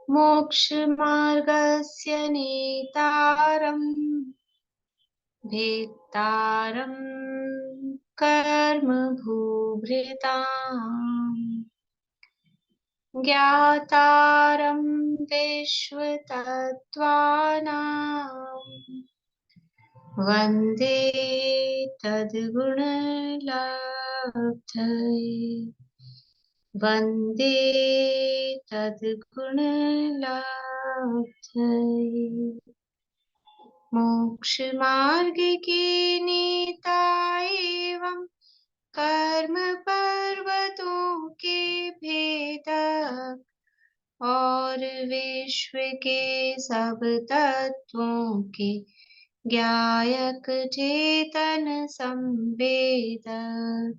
मोक्षमार्गस्य नेतारम् भेत्तारं कर्म भूभृताम् ज्ञातारं विश्वतत्त्वानां वन्दे तद्गुणलब्धये वन्दे तद्गुणलब्धये। मोक्षमार्ग के नेता एवं कर्म पर्वतों के भेदक और विश्व के सब तत्वों के ज्ञायक चेतन संवेदक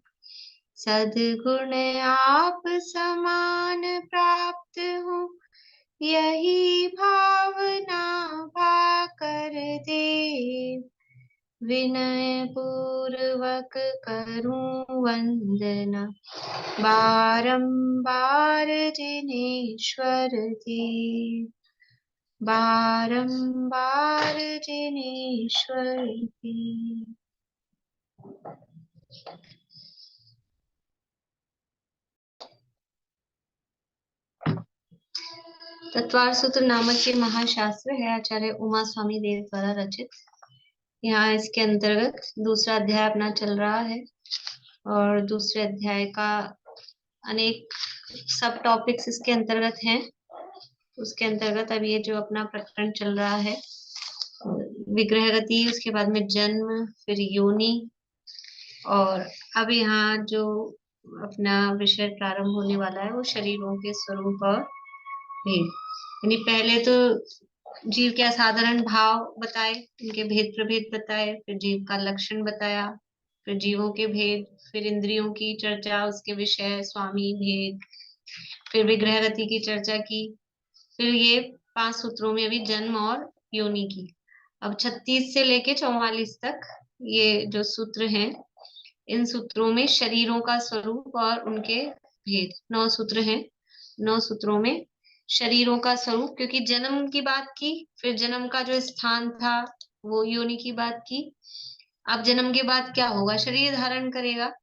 सद्गुण आप समान प्राप्त हो यही भावना भाकर दे विनय पूर्वक करूं वंदना बारंबार जिनेश्वर देव बारंबार जिनेश्वर देव। तत्वार सूत्र नामक ये महाशास्त्र है आचार्य उमा स्वामी देव द्वारा रचित। यहाँ इसके अंतर्गत दूसरा अध्याय अपना चल रहा है और दूसरे अध्याय का अनेक सब टॉपिक्स इसके अंतर्गत हैं। उसके अंतर्गत अब ये जो अपना प्रकरण चल रहा है विग्रह गति, उसके बाद में जन्म, फिर योनि, और अब यहाँ जो अपना विषय प्रारंभ होने वाला है वो शरीरों के स्वरूप और भेद। यानी पहले तो जीव के असाधारण भाव बताए, इनके भेद प्रभेद बताए, फिर जीव का लक्षण बताया, फिर जीवों के भेद, फिर इंद्रियों की चर्चा, उसके विषय स्वामी भेद, फिर विग्रह गति की चर्चा की, फिर ये 5 सूत्रों में अभी जन्म और योनि की। अब 36 से लेके 44 तक ये जो सूत्र हैं, इन सूत्रों में शरीरों का स्वरूप और उनके भेद, 9 सूत्र हैं। 9 सूत्रों में शरीरों का स्वरूप, क्योंकि जन्म की बात की, फिर जन्म का जो स्थान था वो योनि की बात की। अब जन्म के बाद क्या होगा, शरीर धारण करेगा।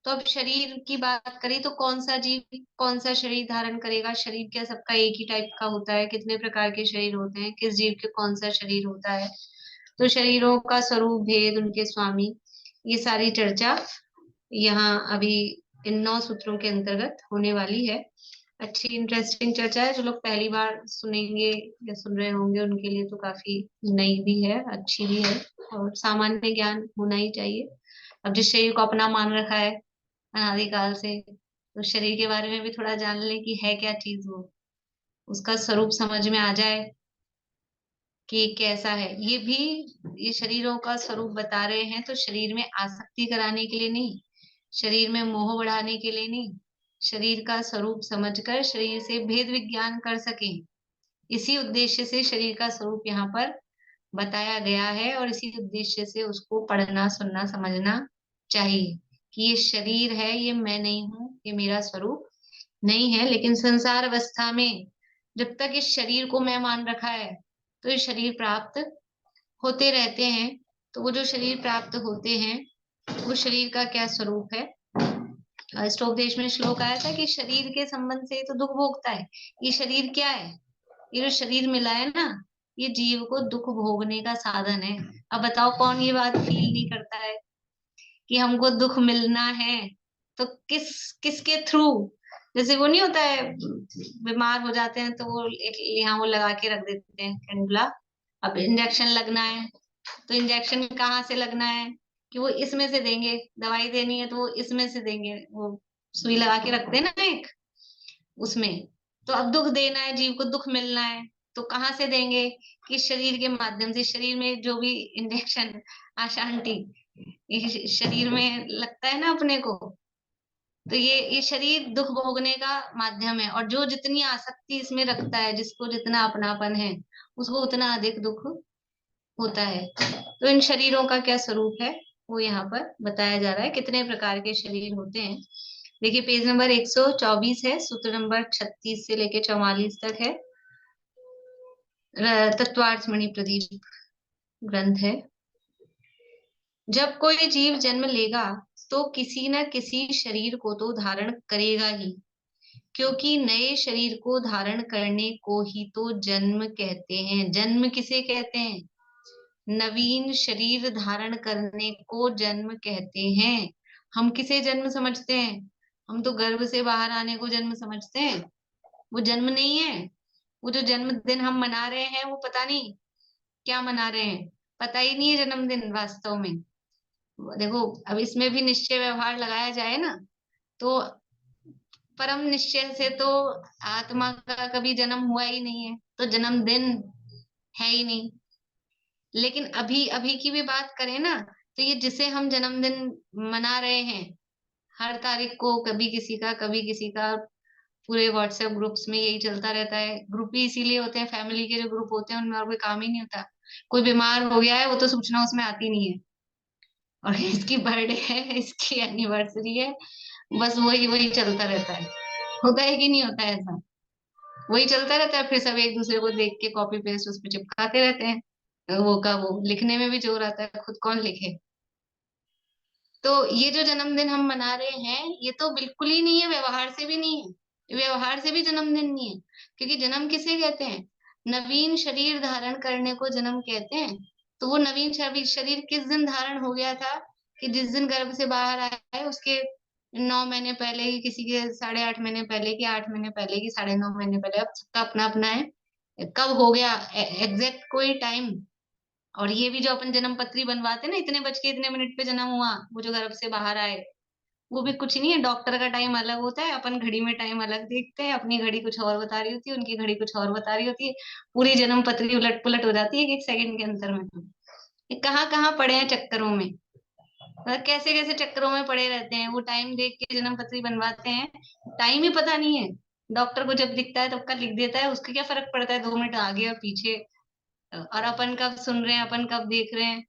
तो अब शरीर की बात करें तो कौन सा जीव कौन सा शरीर धारण करेगा, शरीर क्या सबका एक ही टाइप का होता है, कितने प्रकार के शरीर होते हैं, किस जीव के कौन सा शरीर होता है, तो शरीरों का स्वरूप भेद उनके स्वामी, ये सारी चर्चा यहाँ अभी इन 9 सूत्रों के अंतर्गत होने वाली है। अच्छी इंटरेस्टिंग चर्चा है। जो लोग पहली बार सुनेंगे या सुन रहे होंगे उनके लिए तो काफी नई भी है, अच्छी भी है, और सामान्य ज्ञान होना ही चाहिए। अब जिस शरीर को अपना मान रखा है अनादिकाल से, तो शरीर के बारे में भी थोड़ा जान ले कि है क्या चीज वो, उसका स्वरूप समझ में आ जाए कि कैसा है। ये भी ये शरीरों का स्वरूप बता रहे हैं तो शरीर में आसक्ति कराने के लिए नहीं, शरीर में मोह बढ़ाने के लिए नहीं, शरीर का स्वरूप समझकर शरीर से भेद विज्ञान कर सके, इसी उद्देश्य से शरीर का स्वरूप यहाँ पर बताया गया है, और इसी उद्देश्य से उसको पढ़ना सुनना समझना चाहिए कि ये शरीर है, ये मैं नहीं हूँ, ये मेरा स्वरूप नहीं है। लेकिन संसार अवस्था में जब तक इस शरीर को मैं मान रखा है तो ये शरीर प्राप्त होते रहते हैं। तो वो जो शरीर प्राप्त होते हैं वो शरीर का क्या स्वरूप है। स्तोपदेश में श्लोक आया था कि शरीर के संबंध से तो दुख भोगता है। ये शरीर क्या है, ये जो शरीर मिला है ना, ये जीव को दुख भोगने का साधन है। अब बताओ कौन ये बात फील नहीं करता है कि हमको दुख मिलना है, तो किसके थ्रू। जैसे वो नहीं होता है, बीमार हो जाते हैं तो वो एक यहाँ वो लगा के रख देते हैं कैंडुला। अब इंजेक्शन लगना है तो इंजेक्शन कहाँ से लगना है, कि वो इसमें से देंगे, दवाई देनी है तो वो इसमें से देंगे, वो सुई लगा के रखते हैं ना एक उसमें। तो अब दुख देना है, जीव को दुख मिलना है, तो कहाँ से देंगे, कि शरीर के माध्यम से। शरीर में जो भी इंजेक्शन अशांति ये शरीर में लगता है ना अपने को, तो ये शरीर दुख भोगने का माध्यम है। और जो जितनी आसक्ति इसमें रखता है, जिसको जितना अपनापन है, उसको उतना अधिक दुख होता है। तो इन शरीरों का क्या स्वरूप है वो यहाँ पर बताया जा रहा है। कितने प्रकार के शरीर होते हैं, देखिए पेज नंबर 124 है, सूत्र नंबर 36 से लेके 44 तक है। तत्वार्थ मणि प्रदीप ग्रंथ है। जब कोई जीव जन्म लेगा तो किसी न किसी शरीर को तो धारण करेगा ही, क्योंकि नए शरीर को धारण करने को ही तो जन्म कहते हैं। जन्म किसे कहते हैं? नवीन शरीर धारण करने को जन्म कहते हैं। हम किसे जन्म समझते हैं? हम तो गर्भ से बाहर आने को जन्म समझते हैं। वो जन्म नहीं है। वो जो जन्मदिन हम मना रहे हैं वो पता नहीं क्या मना रहे हैं, पता ही नहीं है जन्मदिन वास्तव में। देखो, अब इसमें भी निश्चय व्यवहार लगाया जाए ना, तो परम निश्चय से तो आत्मा का कभी जन्म हुआ ही नहीं है, तो जन्मदिन है ही नहीं। लेकिन अभी अभी की भी बात करें ना, तो ये जिसे हम जन्मदिन मना रहे हैं हर तारीख को, कभी किसी का कभी किसी का, पूरे व्हाट्सएप ग्रुप्स में यही चलता रहता है। ग्रुप ही इसीलिए होते हैं, फैमिली के जो ग्रुप होते हैं उनमें और कोई काम ही नहीं होता। कोई बीमार हो गया है वो तो सूचना उसमें आती नहीं है, और इसकी बर्थडे है, इसकी एनिवर्सरी है, बस वही वही चलता रहता है। होता है कि नहीं होता है ऐसा? वही चलता रहता है, फिर सब एक दूसरे को देख के कॉपी पेस्ट उस पर चिपकाते रहते हैं। वो का वो लिखने में भी जोर आता है, खुद कौन लिखे। तो ये जो जन्मदिन हम मना रहे हैं ये तो बिल्कुल ही नहीं है, व्यवहार से भी नहीं है, व्यवहार से भी जन्मदिन नहीं है। क्योंकि जन्म किसे कहते हैं? नवीन शरीर धारण करने को जन्म कहते हैं। तो वो नवीन शरीर किस दिन धारण हो गया था? कि जिस दिन गर्भ से बाहर आया है उसके 9 महीने पहले, कि किसी के 8.5 महीने पहले, कि 8 महीने पहले, कि 9.5 महीने पहले। अब सबका अपना अपना है कब हो गया, एग्जैक्ट कोई टाइम। और ये भी जो अपन जन्म पत्री बनवाते हैं ना, इतने बज के इतने मिनट पे जन्म हुआ, वो जो गर्भ से बाहर आए, वो भी कुछ नहीं है। डॉक्टर का टाइम अलग होता है, अपन घड़ी में टाइम अलग देखते हैं, अपनी घड़ी कुछ और बता रही होती है, उनकी घड़ी कुछ और बता रही होती है। पूरी जन्म पत्री उलट पुलट हो जाती है एक सेकंड के अंतर में। तो ये कहाँ कहाँ पड़े हैं चक्करों में, मतलब कैसे कैसे चक्करों में पड़े रहते हैं। वो टाइम देख के जन्म पत्री बनवाते हैं, टाइम ही पता नहीं है। डॉक्टर को जब दिखता है तब का लिख देता है, उसका क्या फर्क पड़ता है 2 मिनट आगे और पीछे। और अपन कब सुन रहे हैं, अपन कब देख रहे हैं,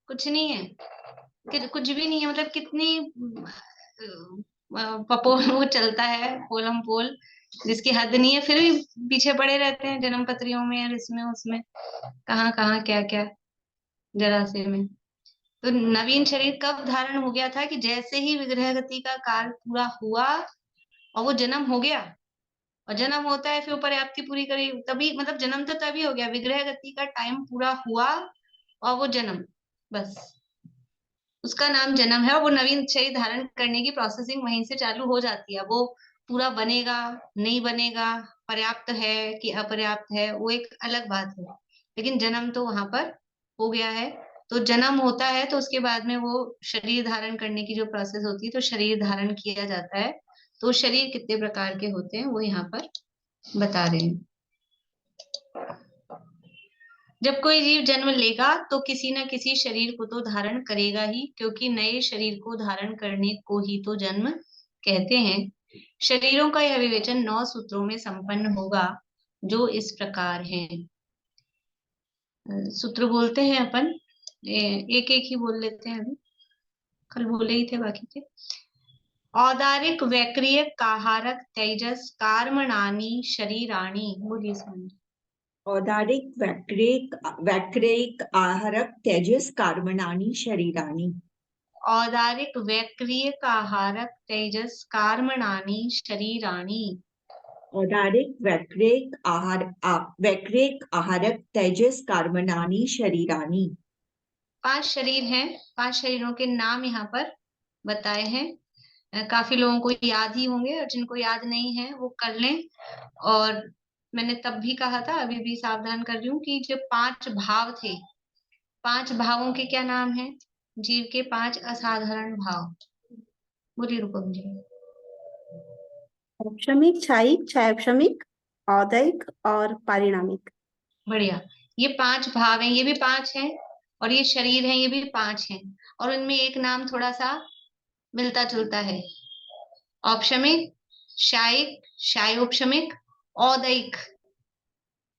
कुछ नहीं है। कुछ भी नहीं है, मतलब कितनी पपो वो चलता है पोलम पोल, जिसकी हद नहीं है, फिर भी पीछे पड़े रहते हैं जन्म पत्रियों में और इसमें उसमें, कहाँ कहाँ क्या क्या, जरा से में। तो नवीन शरीर कब धारण हो गया था? कि जैसे ही विग्रह गति का काल पूरा हुआ और वो जन्म हो गया। और जन्म होता है फिर ऊपर व्याप्ति पूरी करी तभी, मतलब जन्म तो तभी हो गया, विग्रह गति का टाइम पूरा हुआ और वो जन्म, बस उसका नाम जन्म है। और वो नवीन शरीर धारण करने की प्रोसेसिंग वहीं से चालू हो जाती है। वो पूरा बनेगा नहीं बनेगा, पर्याप्त है कि अपर्याप्त है, वो एक अलग बात है। लेकिन जन्म तो वहां पर हो गया है। तो जन्म होता है तो उसके बाद में वो शरीर धारण करने की जो प्रोसेस होती है, तो शरीर धारण किया जाता है। तो शरीर कितने प्रकार के होते हैं वो यहाँ पर बता रहे हैं। जब कोई जीव जन्म लेगा तो किसी न किसी शरीर को तो धारण करेगा ही, क्योंकि नए शरीर को धारण करने को ही तो जन्म कहते हैं। शरीरों का यह विवेचन 9 सूत्रों में संपन्न होगा, जो इस प्रकार हैं। सूत्र बोलते हैं अपन, एक एक ही बोल लेते हैं अभी, कल बोले ही थे बाकी के। औदारिक वैक्रिय काहारक तेजस कार्मणानि शरीराणि, बोलिए स्वामी। औदारिक वैक्रेक आहारक तेजस कार्बणानि शरीराणि। औदारिक वैक्रिय काहारक तेजस कार्मणानि शरीराणि। औदारिक वैक्रेक आहारक तेजस कार्बणानि शरीराणि। 5 शरीर हैं, 5 शरीरों के नाम यहाँ पर बताए हैं। काफी लोगों को याद ही होंगे, और जिनको याद नहीं है वो कर लें। और मैंने तब भी कहा था, अभी भी सावधान कर रही हूँ, कि जो 5 भाव थे, 5 भावों के क्या नाम है? जीव के 5 असाधारण भाव। बोलिए रूपम जी। औपशमिक, छायिक, छायोपशमिक, औदैक और पारिणामिक। बढ़िया। ये 5 भाव हैं, ये भी 5 हैं, और ये शरीर हैं, ये भी 5 हैं। और उनमें एक नाम थोड़ा सा मिलता जुलता है। औपशमिक, शायिक, शायोपशमिक, औदैक,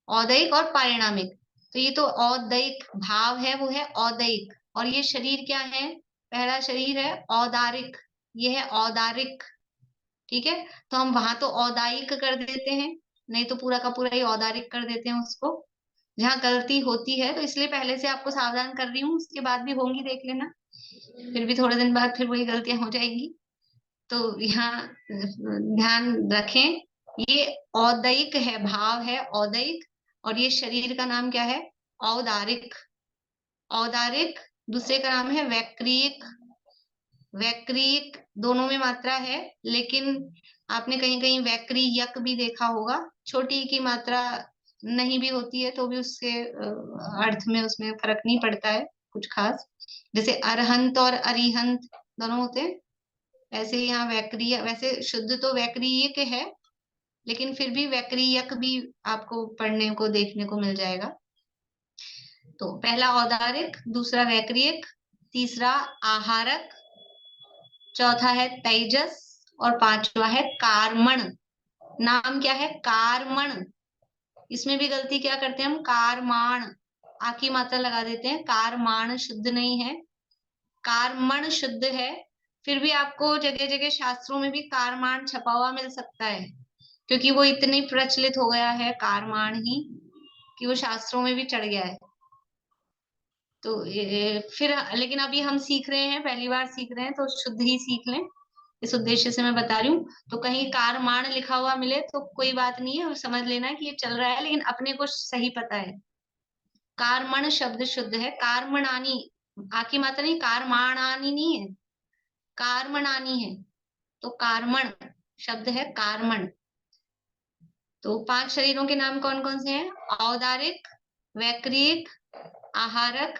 औदैक और पारिणामिक। तो ये तो औदैक भाव है, वो है औदैक। और ये शरीर क्या है? पहला शरीर है औदारिक, ये है औदारिक। ठीक है, तो हम वहां तो औदायिक कर देते हैं, नहीं तो पूरा का पूरा ही औदारिक कर देते हैं उसको। जहाँ गलती होती है तो इसलिए पहले से आपको सावधान कर रही हूँ, उसके बाद भी होंगी देख लेना, फिर भी थोड़े दिन बाद फिर वही गलतियां हो जाएंगी। तो यहाँ ध्यान रखें, ये औदयिक है, भाव है औदयिक, और ये शरीर का नाम क्या है? औदारिक। औदारिक दूसरे का नाम है वैक्रियक। वैक्रियक दोनों में मात्रा है, लेकिन आपने कहीं कहीं वैक्रियक भी देखा होगा, छोटी की मात्रा नहीं भी होती है तो भी उसके अर्थ में उसमें फर्क नहीं पड़ता है कुछ खास। जैसे अरहंत और अरिहंत दोनों होते हैं, ऐसे ही यहाँ वैक्रिय, वैसे शुद्ध तो वैक्रियक है, लेकिन फिर भी वैक्रियक भी आपको पढ़ने को देखने को मिल जाएगा। तो पहला औदारिक, दूसरा वैक्रियक, तीसरा आहारक, चौथा है तेजस, और पांचवा है कार्मण। नाम क्या है? कार्मण। इसमें भी गलती क्या करते हैं हम? कारमाण, आ की मात्रा लगा देते हैं, कारमाण शुद्ध नहीं है, कारमण शुद्ध है। फिर भी आपको जगह जगह शास्त्रों में भी कारमान छपा हुआ मिल सकता है, क्योंकि वो इतनी प्रचलित हो गया है कारमान ही, कि वो शास्त्रों में भी चढ़ गया है। तो फिर लेकिन अभी हम सीख रहे हैं, पहली बार सीख रहे हैं, तो शुद्ध ही सीख लें, इस उद्देश्य से मैं बता रही हूँ। तो कहीं कारमान लिखा हुआ मिले तो कोई बात नहीं है, समझ लेना कि ये चल रहा है, लेकिन अपने को सही पता है। कारमण शब्द शुद्ध है, कार्मणानी आकी मात्रा नहीं, कारमाणानी नहीं है, कार्मणानी है। तो कार्मण शब्द है, कार्मण। तो 5 शरीरों के नाम कौन कौन से हैं? औदारिक, वैक्रियक, आहारक,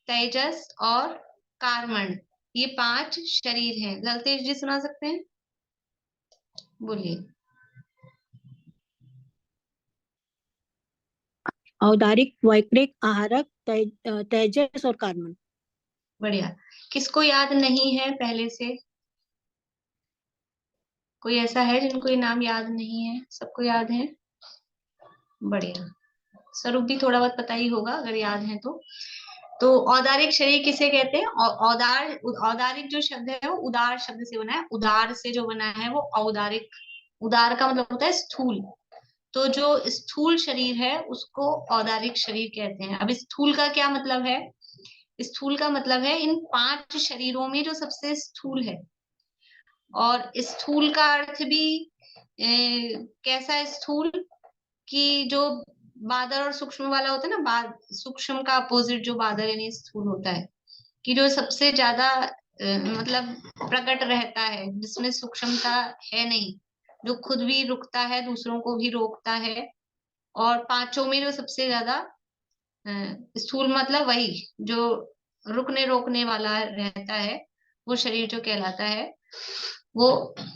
तेजस और कार्मण। ये 5 शरीर हैं। ललतेज जी सुना सकते हैं? बोलिए। औदारिक, वैक्रिक, आहारक, तेजस और कार्मण। बढ़िया। किसको याद नहीं है पहले से? कोई ऐसा है जिनको ये नाम याद नहीं है? सबको याद है? बढ़िया। स्वरूप भी थोड़ा बहुत पता ही होगा अगर याद है तो। तो औदारिक शरीर किसे कहते हैं? औदार, औदारिक जो शब्द है वो उदार शब्द से बना है, उदार से जो बना है वो औदारिक। उदार का मतलब होता है स्थूल। तो जो स्थूल शरीर है उसको औदारिक शरीर कहते हैं। अब स्थूल का क्या मतलब है? स्थूल का मतलब है इन 5 शरीरों में जो सबसे स्थूल है। और स्थूल का अर्थ भी कैसा स्थूल, कि जो बादर और सूक्ष्म वाला होता है ना, सूक्ष्म का अपोजिट जो बादर यानी स्थूल होता है, कि जो सबसे ज्यादा मतलब प्रकट रहता है, जिसमें सूक्ष्मता है नहीं, जो खुद भी रुकता है, दूसरों को भी रोकता है, और 5 में जो सबसे ज्यादा स्थूल मतलब वही जो रुकने रोकने वाला रहता है, वो शरीर जो कहलाता है वो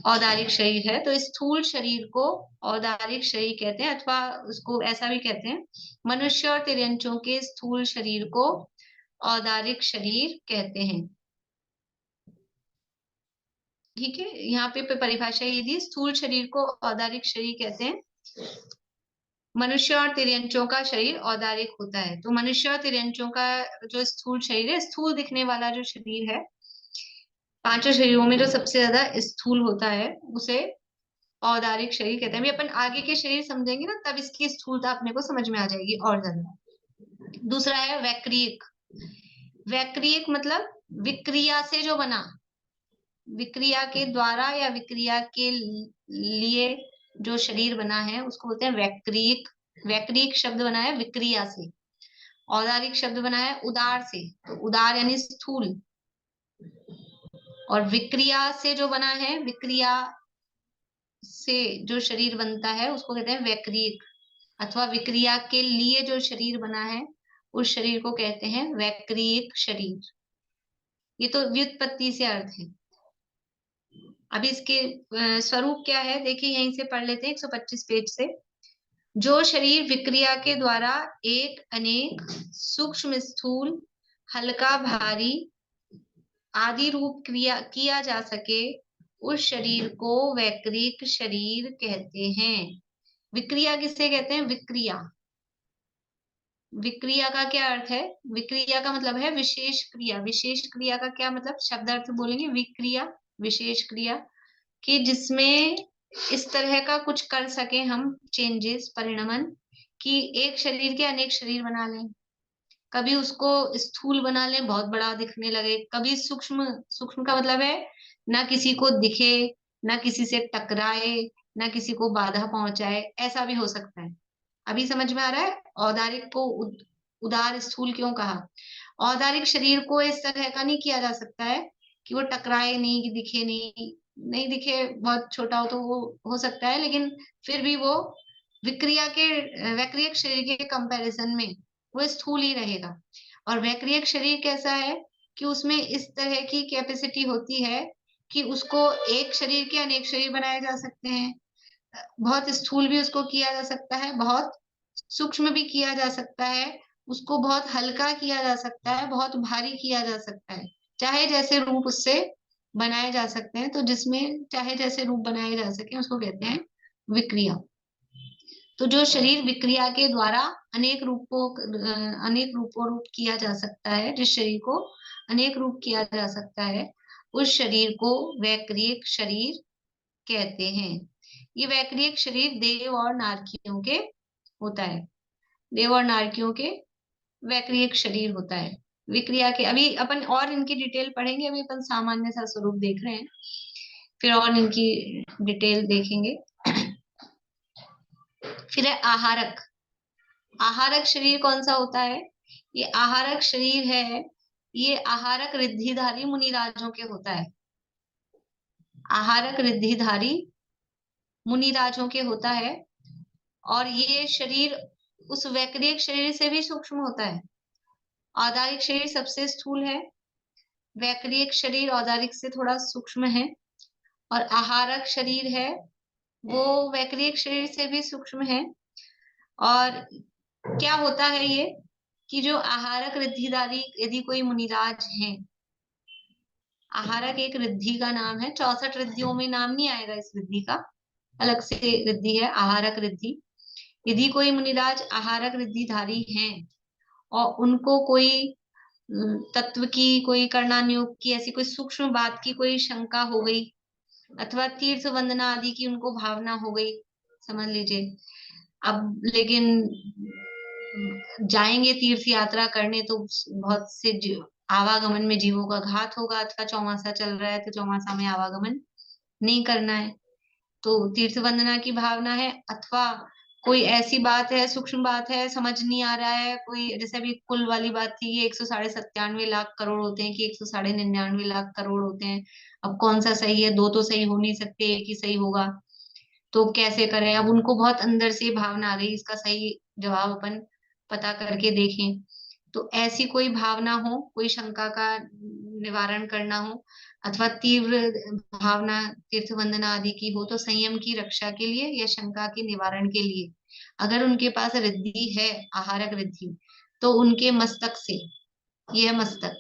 औदारिक शरीर है। तो स्थूल शरीर को औदारिक शरीर कहते हैं, अथवा उसको ऐसा भी कहते हैं, मनुष्य और तिर्यंचों के स्थूल शरीर को औदारिक शरीर कहते हैं। ठीक है, यहाँ पे परिभाषा ये दी, स्थूल शरीर को औदारिक शरीर कहते हैं। मनुष्य और तिर्यंचों का शरीर औदारिक होता है। तो मनुष्य और तिर्यंचों का जो स्थूल शरीर है, स्थूल दिखने वाला जो शरीर है, 5 शरीरों में जो सबसे ज्यादा स्थूल होता है उसे औदारिक शरीर कहते हैं। अभी अपन आगे के शरीर समझेंगे ना, तब इसकी स्थूलता अपने को समझ में आ जाएगी और ज्यादा। दूसरा है वैक्रियक। वैक्रियक मतलब विक्रिया से जो बना, विक्रिया के द्वारा या विक्रिया के लिए जो शरीर बना है उसको बोलते हैं वैक्रियक। वैक्रियक शब्द बना है विक्रिया से। औदारिक शब्द बना है उदार से, तो उदार यानी स्थूल। और विक्रिया से जो बना है, विक्रिया से जो शरीर बनता है उसको कहते हैं वैक्रियक, अथवा विक्रिया के लिए जो शरीर बना है उस शरीर को कहते हैं वैक्रियक शरीर। ये तो व्युत्पत्ति से अर्थ है। अभी इसके स्वरूप क्या है देखिए, यहीं से पढ़ लेते हैं 125 पेज से। जो शरीर विक्रिया के द्वारा एक अनेक सूक्ष्म स्थूल हल्का भारी आदि रूप क्रिया किया जा सके, उस शरीर को वैक्रिक शरीर कहते हैं। विक्रिया किसे कहते हैं? विक्रिया। विक्रिया का क्या अर्थ है? विक्रिया का मतलब है विशेष क्रिया। विशेष क्रिया का क्या मतलब? शब्द अर्थ बोलेंगे, विक्रिया विशेष क्रिया। कि जिसमें इस तरह का कुछ कर सके हम चेंजेस, परिणमन, कि एक शरीर के अनेक शरीर बना लें, कभी उसको स्थूल बना लें, बहुत बड़ा दिखने लगे, कभी सूक्ष्म, सूक्ष्म का मतलब है ना किसी को दिखे, ना किसी से टकराए, ना किसी को बाधा पहुंचाए, ऐसा भी हो सकता है। अभी समझ में आ रहा है औदारिक को उदार स्थूल क्यों कहा? औदारिक शरीर को इस तरह का नहीं किया जा सकता है कि वो टकराए नहीं, कि दिखे नहीं, नहीं दिखे, बहुत छोटा हो तो वो हो सकता है, लेकिन फिर भी वो विक्रिया के वैक्रियक शरीर के कंपैरिजन में वो स्थूल ही रहेगा। और वैक्रियक शरीर कैसा है कि उसमें इस तरह की कैपेसिटी होती है कि उसको एक शरीर के अनेक शरीर बनाए जा सकते हैं, बहुत स्थूल भी उसको किया जा सकता है, बहुत सूक्ष्म भी किया जा सकता है, उसको बहुत हल्का किया जा सकता है, बहुत भारी किया जा सकता है, चाहे जैसे रूप उससे बनाए जा सकते हैं। तो जिसमें चाहे जैसे रूप बनाए जा सके उसको कहते हैं विक्रिया। तो जो शरीर विक्रिया के द्वारा अनेक रूपों रूप किया जा सकता है, जिस शरीर को अनेक रूप किया जा सकता है, उस शरीर को वैक्रियक शरीर कहते हैं। ये वैक्रियक शरीर देव और नारकियों के होता है, देव और नारकियों के वैक्रियक शरीर होता है। विक्रिया के अभी अपन और इनकी डिटेल पढ़ेंगे, अभी अपन सामान्य सा स्वरूप देख रहे हैं, फिर और इनकी डिटेल देखेंगे। फिर है आहारक। आहारक शरीर कौन सा होता है? ये आहारक शरीर है, ये आहारक रिद्धिधारी मुनिराजों के होता है। आहारक रिद्धिधारी मुनिराजों के होता है, और ये शरीर उस वैक्रियक शरीर से भी सूक्ष्म होता है। औदारिक शरीर सबसे स्थूल है, वैक्रियक शरीर औदारिक से थोड़ा सूक्ष्म है, और आहारक शरीर है वो वैक्रियक शरीर से भी सूक्ष्म है। और क्या होता है ये कि जो आहारक रिद्धिधारी यदि कोई मुनिराज है, आहारक एक रिद्धि का नाम है, 64 रिद्धियों में नाम नहीं आएगा इस रिद्धि का, अलग से रिद्धि है आहारक रिद्धि। यदि कोई मुनिराज आहारक रिद्धिधारी हैं और उनको कोई तत्व की, कोई करणानुयोग की, ऐसी कोई सूक्ष्म बात की कोई शंका हो गई, अथवा तीर्थ वंदना आदि की उनको भावना हो गई, समझ लीजिए, अब लेकिन जाएंगे तीर्थ यात्रा करने तो बहुत से आवागमन में जीवों का घात होगा, अथवा चौमासा चल रहा है तो चौमासा में आवागमन नहीं करना है, तो तीर्थ वंदना की भावना है, अथवा कोई ऐसी बात है, सूक्ष्म बात है, समझ नहीं आ रहा है, कोई जैसे अभी कुल वाली बात थी, ये 197 लाख करोड़ होते हैं कि 199 लाख करोड़ होते हैं, अब कौन सा सही है, दो तो सही हो नहीं सकते, एक ही सही होगा, तो कैसे करें? अब उनको बहुत अंदर से भावना आ गई, इसका सही जवाब अपन पता करके देखें। तो ऐसी कोई भावना हो, कोई शंका का निवारण करना हो, अथवा तीव्र भावना तीर्थ वंदना आदि की हो, तो संयम की रक्षा के लिए या शंका के निवारण के लिए अगर उनके पास रिद्धि है, आहारक रिद्धि, तो उनके मस्तक से, यह मस्तक,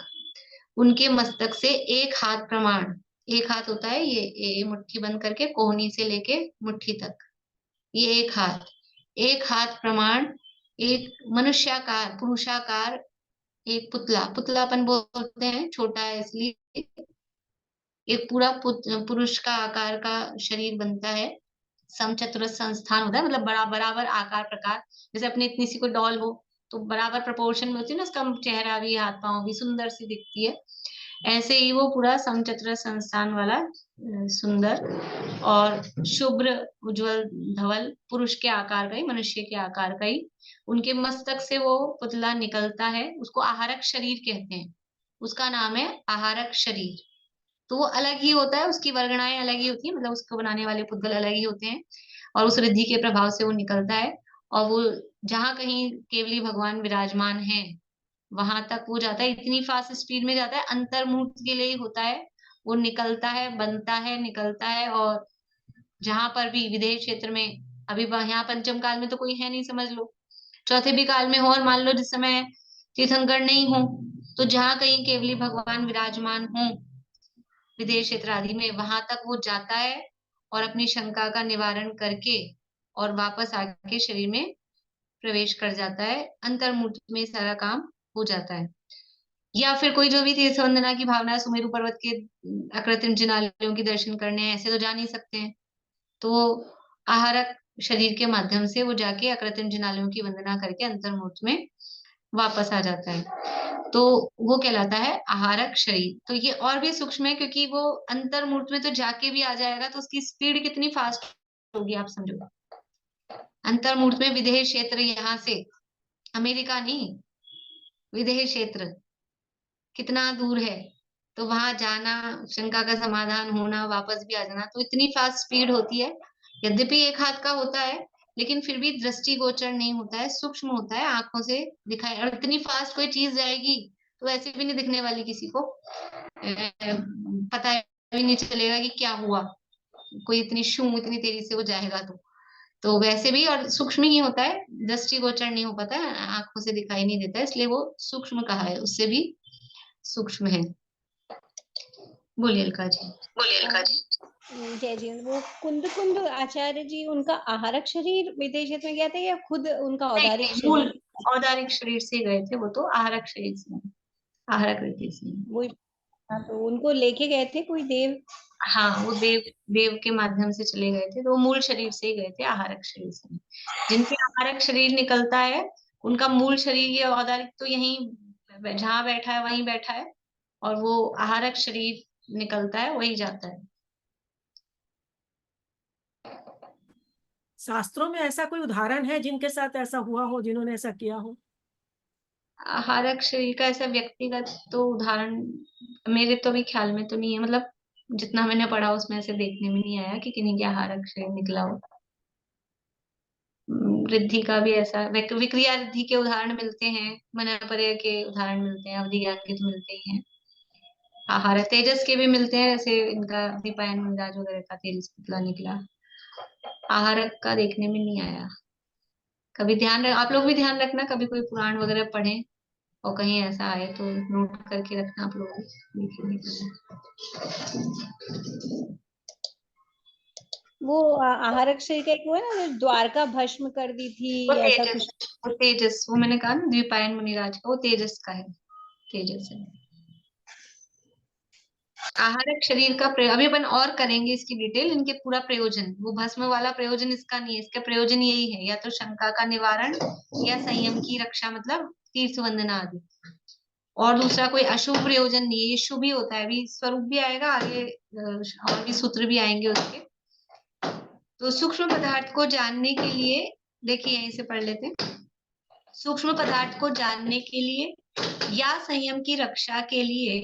उनके मस्तक से एक हाथ प्रमाण, एक हाथ होता है ये मुट्ठी बंद करके कोहनी से लेके मुट्ठी तक, ये एक हाथ प्रमाण, एक मनुष्याकार, पुरुषाकार, एक पुतला, पुतलापन बोलते हैं, छोटा है इसलिए, एक पूरा पुरुष का आकार का शरीर बनता है, समचतुर संस्थान होता है, मतलब बड़ा बराबर आकार प्रकार, जैसे अपनी इतनी सी कोई डॉल हो तो बराबर प्रपोर्शन में होती है ना, उसका चेहरा भी, हाथ पांव भी सुंदर सी दिखती है, ऐसे ही वो पूरा समचतुर संस्थान वाला सुंदर और शुभ्र उज्जवल धवल पुरुष के आकार का ही, मनुष्य के आकार का ही उनके मस्तक से वो पुतला निकलता है, उसको आहारक शरीर कहते हैं, उसका नाम है आहारक शरीर। तो वो अलग ही होता है, उसकी वर्गणाएं अलग ही होती है, मतलब उसको बनाने वाले पुद्गल अलग ही होते हैं, और उस रिद्धि के प्रभाव से वो निकलता है, और वो जहां कहीं केवली भगवान विराजमान है वहां तक वो जाता है, इतनी फास्ट स्पीड में जाता है, अंतर्मुहूर्त के लिए ही होता है, वो निकलता है, बनता है, निकलता है, और जहां पर भी विदेह क्षेत्र में, अभी यहाँ पंचम काल में तो कोई है नहीं समझ लो, चौथे भी काल में हो, और मान लो जिस समय तीर्थंकर नहीं हो, तो जहां कहीं केवली भगवान विराजमान हो विदेश क्षेत्र आदि में, वहां तक वो जाता है और अपनी शंका का निवारण करके और वापस आके शरीर में प्रवेश कर जाता है, अंतर्मुहूर्त में सारा काम हो जाता है। या फिर कोई जो भी तीर्थ वंदना की भावना है, सुमेरु पर्वत के अकृत्रिम जिनालयों के दर्शन करने हैं, ऐसे तो जा नहीं सकते हैं, तो वो आहारक शरीर के माध्यम से वो जाके अकृत्रिम जिनालयों की वंदना करके अंतर्मूर्त में वापस आ जाता है, तो वो कहलाता है आहारक शरीर। तो ये और भी सूक्ष्म है, क्योंकि वो अंतर्मूर्त में तो जाके भी आ जाएगा, तो उसकी स्पीड कितनी फास्ट होगी आप समझो। अंतर्मूर्त में विदेह क्षेत्र, यहाँ से अमेरिका नहीं, विदेह क्षेत्र कितना दूर है, तो वहां जाना, शंका का समाधान होना, वापस भी आ जाना, तो इतनी फास्ट स्पीड होती है। यद्यपि एक हाथ का होता है, लेकिन फिर भी दृष्टि गोचर नहीं होता है, सूक्ष्म होता है, आंखों से दिखाई, और इतनी फास्ट कोई चीज जाएगी तो ऐसे भी नहीं दिखने वाली किसी को, पता भी नहीं चलेगा कि क्या हुआ, कोई इतनी इतनी तेजी से वो जाएगा तो वैसे भी, और सूक्ष्म ही होता है, दृष्टि गोचर नहीं हो पाता है, आंखों से दिखाई नहीं देता है, इसलिए वो सूक्ष्म कहा है, उससे भी सूक्ष्म है। बोलिए अलका जी। जय जी। वो कुंद कुंद आचार्य जी, उनका आहारक शरीर विदेश क्षेत्र में गया था या खुद उनका औदारिक नहीं, मूल शरीर? औदारिक शरीर से गए थे वो, तो आहारक शरीर से, आहारक रीति से। वो, हाँ, तो उनको लेके गए थे कोई देव? हाँ, वो देव देव के माध्यम से चले गए थे, तो वो मूल शरीर से ही गए थे, आहारक शरीर से। जिनके आहारक शरीर निकलता है, उनका मूल शरीर, ये औदारिक तो यहीं जहाँ बैठा है वहीं बैठा है, और वो आहारक शरीर निकलता है वही जाता है। शास्त्रों में ऐसा कोई उदाहरण है जिनके साथ ऐसा हुआ हो, जिन्होंने ऐसा किया हो? आहारक शरीर का ऐसा व्यक्तिगत तो उदाहरण मेरे तो भी ख्याल में तो नहीं है, मतलब जितना मैंने पढ़ा उसमें ऐसे देखने में नहीं आया कि किन्हीं के आहारक शरीर निकला हो। रिद्धि का भी ऐसा विक्रिया रिद्धि के उदाहरण मिलते हैं, मनःपर्य के उदाहरण मिलते हैं, अवधि ज्ञान के तो मिलते ही हैं, आहार तेजस के भी मिलते हैं, जैसे इनका दीपायन मुनिराज वगैरह का तेजस पुतला निकला, आहारक का देखने में नहीं आया। कभी आप लोग भी ध्यान रखना, कभी कोई पुराण वगैरह पढ़ें और कहीं ऐसा आए तो नोट करके रखना आप लोग भी। वो आहारक शरीर का एक वो है ना, जो द्वारका भस्म कर दी थी, वो ऐसा तेजस, कुछ? वो तेजस, वो मैंने कहा ना द्विपायन मुनिराज का, वो तेजस का है, तेजस है। आहारक शरीर का अभी अपन और करेंगे इसकी डिटेल, इनके पूरा प्रयोजन, वो भस्म वाला प्रयोजन इसका नहीं है, इसका प्रयोजन यही है, या तो शंका का निवारण या संयम की रक्षा, मतलब तीर्थ वंदना आदि, और दूसरा कोई अशुभ प्रयोजन नहीं है, ये शुभ ही होता है। अभी स्वरूप भी आएगा आगे, और भी सूत्र भी आएंगे उसके। तो सूक्ष्म पदार्थ को जानने के लिए, देखिए यहीं से पढ़ लेते हैं, सूक्ष्म पदार्थ को जानने के लिए या संयम की रक्षा के लिए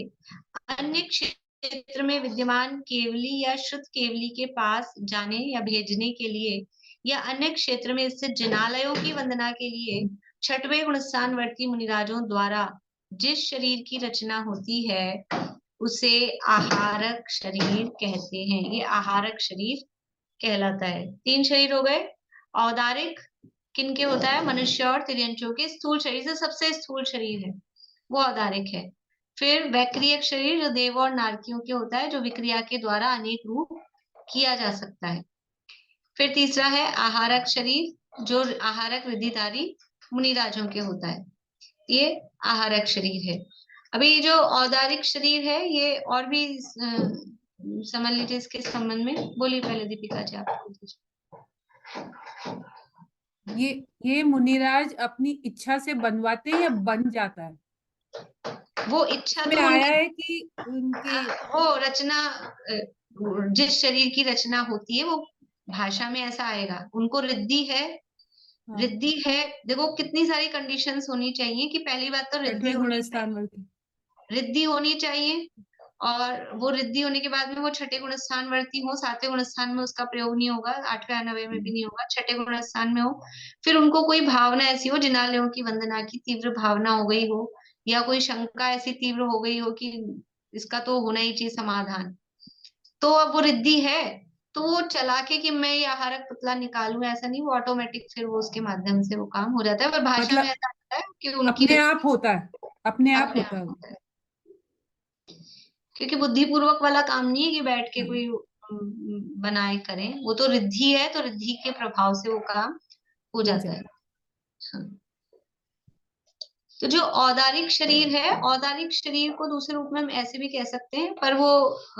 अन्य क्षेत्र में विद्यमान केवली या शुद्ध केवली के पास जाने या भेजने के लिए, या अन्य क्षेत्र में स्थित जिनालयों की वंदना के लिए छठवें गुणस्थानवर्ती मुनिराजों द्वारा जिस शरीर की रचना होती है उसे आहारक शरीर कहते हैं। ये आहारक शरीर कहलाता है। 3 शरीर हो गए। औदारिक किनके होता है? मनुष्य और तिर्यंचों के स्थूल शरीर से सबसे स्थूल शरीर है, वो औदारिक है। फिर वैक्रियक शरीर जो देव और नारकियों के होता है, जो विक्रिया के द्वारा अनेक रूप किया जा सकता है। फिर तीसरा है आहारक शरीर, जो आहारक विधिधारी मुनिराजों के होता है, ये आहारक शरीर है। अभी जो औदारिक शरीर है, ये और भी समझ लीजिए इसके संबंध में। बोलिए पहले दीपिका जी, आप ये मुनिराज अपनी इच्छा से बनवाते हैं या बन जाता है? वो इच्छा में तो आया है कि उनकी वो रचना, जिस शरीर की रचना होती है वो भाषा में ऐसा आएगा। उनको रिद्धि है, हाँ, रिद्धि है। देखो कितनी सारी कंडीशंस होनी चाहिए कि पहली बात तो रिद्धि छठे होनी, गुणस्थान वर्ती। रिद्धि होनी चाहिए, और वो रिद्धि होने के बाद में वो छठे गुण स्थान वर्ती हो, सातवें गुण स्थान में उसका प्रयोग नहीं होगा, आठवें या नवे में भी नहीं होगा, छठे गुण स्थान में हो। फिर उनको कोई भावना ऐसी हो, जिनालयों की वंदना की तीव्र भावना हो गई हो, या कोई शंका ऐसी तीव्र हो गई हो कि इसका तो होना ही चाहिए समाधान, तो अब वो रिद्धि है, तो वो चला के कि मैं ये आहारक पुतला निकालूं, ऐसा नहीं, वो ऑटोमेटिक फिर वो उसके माध्यम से वो काम हो जाता है। पर भाषा में मतलब ऐसा आता है कि उनकी अपने आप होता है, अपने आप अपने होता आप है। होता है, क्योंकि बुद्धिपूर्वक वाला काम नहीं है कि बैठ के कोई बनाए करें, वो तो रिद्धि है, तो रिद्धि के प्रभाव से वो काम हो जाता है। हाँ। तो जो औदारिक शरीर है, औदारिक शरीर को दूसरे रूप में हम ऐसे भी कह सकते हैं, पर वो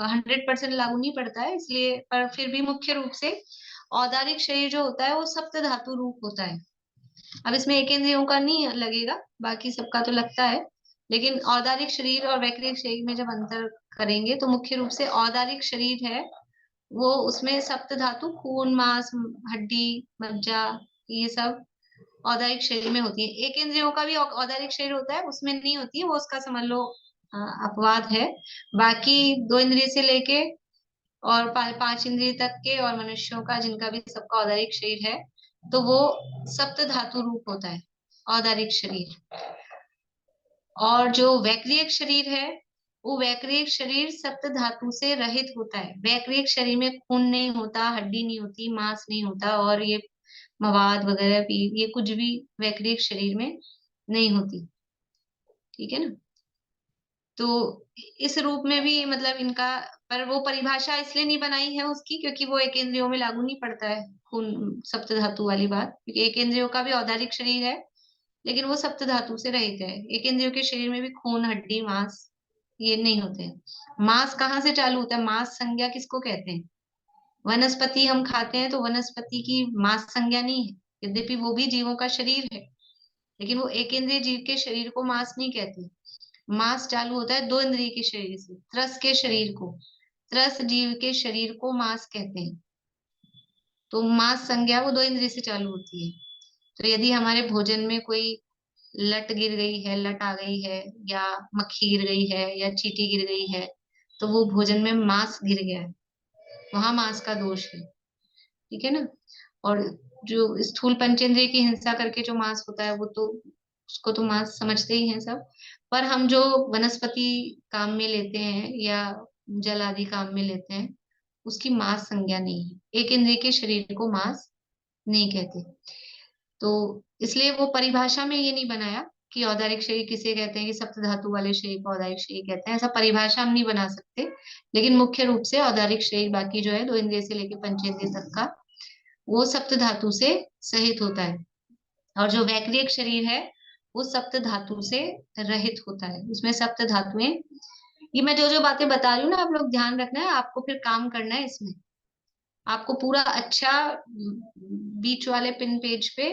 100% लागू नहीं पड़ता है, इसलिए पर फिर भी मुख्य रूप से औदारिक शरीर जो होता है वो सप्त धातु रूप होता है। अब इसमें एक इंद्रियों का नहीं लगेगा, बाकी सबका तो लगता है, लेकिन औदारिक शरीर और वैक्रिक शरीर में जब अंतर करेंगे तो मुख्य रूप से औदारिक शरीर है वो, उसमें सप्त धातु खून, मांस, हड्डी, मज्जा, ये सब औदारिक शरीर में होती है। एक इंद्रियों का भी औदारिक शरीर होता है, उसमें नहीं होती है, वो उसका समझ लो अपवाद है। बाकी 2 इंद्रिय से लेके और 5 इंद्रिय तक के और मनुष्यों का, जिनका भी सबका औदारिक शरीर है, तो वो सप्त धातु रूप होता है औदारिक शरीर। और जो वैक्रियक शरीर है, वो वैक्रियक शरीर सप्त धातु से रहित होता है। वैक्रियक शरीर में खून नहीं होता, हड्डी नहीं होती, मांस नहीं होता, और ये मवाद वगैरह भी, ये कुछ भी वैक्रियक शरीर में नहीं होती। ठीक है ना। तो इस रूप में भी मतलब इनका, पर वो परिभाषा इसलिए नहीं बनाई है उसकी क्योंकि वो एक इंद्रियों में लागू नहीं पड़ता है, खून सप्त धातु वाली बात, क्योंकि एक इंद्रियों का भी औदारिक शरीर है लेकिन वो सप्त धातु से रहित है। एक इंद्रियों के शरीर में भी खून, हड्डी, मांस ये नहीं होते हैं। मांस कहाँ से चालू होता है? मांस संज्ञा किसको कहते हैं? वनस्पति हम खाते हैं तो वनस्पति की मांस संज्ञा नहीं है, यद्यपि वो भी जीवों का शरीर है, लेकिन वो एक इंद्रिय जीव के शरीर को मांस नहीं कहते। मांस चालू होता है 2 इंद्रिय के शरीर से। त्रस के शरीर को, त्रस जीव के शरीर को मांस कहते हैं। तो मांस संज्ञा वो 2 इंद्रिय से चालू होती है। तो यदि हमारे भोजन में कोई लट गिर गई है, लट आ गई है, या मक्खी गिर गई है, या चींटी गिर गई है, तो वो भोजन में मांस गिर गया है, वहां मांस का दोष है। ठीक है ना। और जो स्थूल पंचेंद्रिय की हिंसा करके जो मांस होता है वो तो, उसको तो मांस समझते ही हैं सब, पर हम जो वनस्पति काम में लेते हैं या जल आदि काम में लेते हैं उसकी मांस संज्ञा नहीं है। एक इंद्रिय के शरीर को मांस नहीं कहते। तो इसलिए वो परिभाषा में ये नहीं बनाया कि औदारिक शरीर किसे कहते हैं, कि सप्त धातु वाले शरीर को औदारिक शरीर कहते हैं, ऐसा परिभाषा हम नहीं बना सकते। लेकिन मुख्य रूप से औदारिक शरीर बाकी जो है 2 इंद्रिय से लेकर पंचेंद्रिय तक का, वो सप्त धातु से सहित होता है। और जो वैक्रियक शरीर है वो सप्त धातु से रहित होता है। उसमें सप्त धातुएं, ये मैं जो जो बातें बता रही हूँ ना, आप लोग ध्यान रखना है, आपको फिर काम करना है इसमें। आपको पूरा अच्छा बीच वाले पिन पेज पे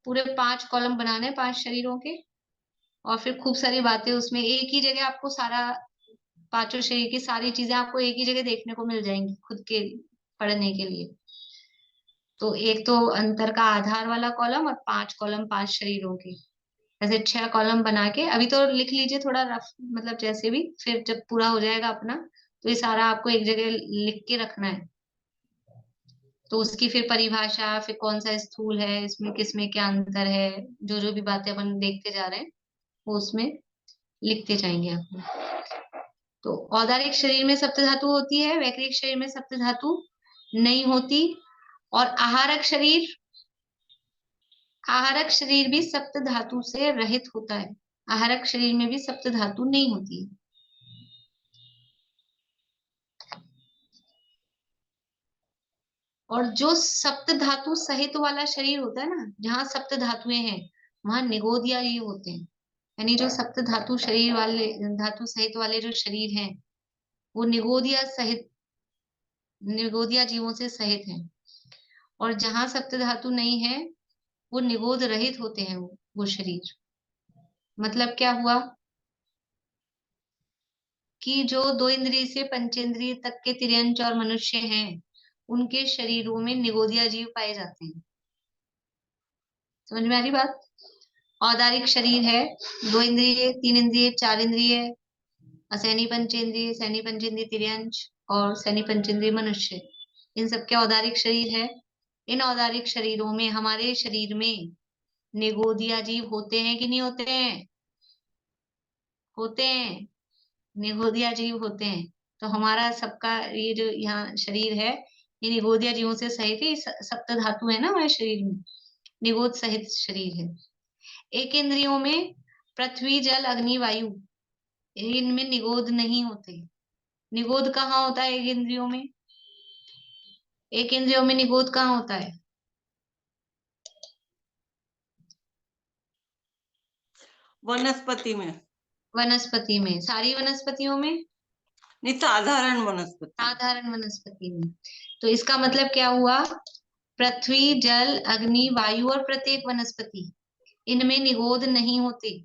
पूरे 5 कॉलम बनाने हैं 5 शरीरों के, और फिर खूब सारी बातें उसमें एक ही जगह आपको सारा, पांचों शरीर की सारी चीजें आपको एक ही जगह देखने को मिल जाएंगी खुद के पढ़ने के लिए। तो एक तो अंतर का आधार वाला कॉलम और 5 कॉलम 5 शरीरों के, ऐसे 6 कॉलम बना के अभी तो लिख लीजिए थोड़ा रफ, मतलब जैसे भी, फिर जब पूरा हो जाएगा अपना तो ये सारा आपको एक जगह लिख के रखना है। तो उसकी फिर परिभाषा, फिर कौन सा स्थूल है, इसमें किसमें क्या अंतर है, जो जो भी बातें अपन देखते जा रहे हैं वो उसमें लिखते जाएंगे आप। तो औदारिक शरीर में सप्त धातु होती है, वैक्रिक शरीर में सप्त धातु नहीं होती। और आहारक शरीर, आहारक शरीर भी सप्त धातु से रहित होता है। आहारक शरीर में भी सप्त धातु नहीं होती है। और जो सप्त धातु सहित वाला शरीर होता है ना, जहाँ सप्त धातुएं हैं वहां निगोदिया जीव होते हैं। यानी जो सप्त धातु शरीर वाले, धातु सहित वाले जो शरीर हैं वो निगोदिया सहित, निगोदिया जीवों से सहित हैं। और जहां सप्त धातु नहीं है वो निगोद रहित होते हैं वो शरीर। मतलब क्या हुआ कि जो 2 इंद्रिय से पंचेंद्रिय तक के तिर्यंच और मनुष्य हैं उनके शरीरों में निगोदिया जीव पाए जाते हैं। समझ में आ रही बात? औदारिक शरीर है, 2 इंद्रिय, 3 इंद्रिय, 4 इंद्रिय, असैनी पंचेंद्रिय, सैनी पंचेंद्रिय तिर्यंच और सैनी पंचेंद्रिय मनुष्य, इन सबके औदारिक शरीर है। इन औदारिक शरीरों में, हमारे शरीर में निगोदिया जीव होते हैं कि नहीं होते हैं? होते हैं, निगोदिया जीव होते हैं। तो हमारा सबका ये जो यहाँ शरीर है ये निगोदिया जीवों से सहित ही, सप्त धातु है ना हमारे शरीर में, निगोद सहित शरीर है। एक इंद्रियों में पृथ्वी, जल, अग्नि, वायु, इनमें निगोद नहीं होते। निगोद कहाँ होता है एक इंद्रियों में? एक इंद्रियों में निगोद कहाँ होता है? वनस्पति में, वनस्पति में, सारी वनस्पतियों में, नहीं साधारण वनस्पति, साधारण वनस्पति में। तो इसका मतलब क्या हुआ, पृथ्वी, जल, अग्नि, वायु और प्रत्येक वनस्पति, इनमें निगोद नहीं होते।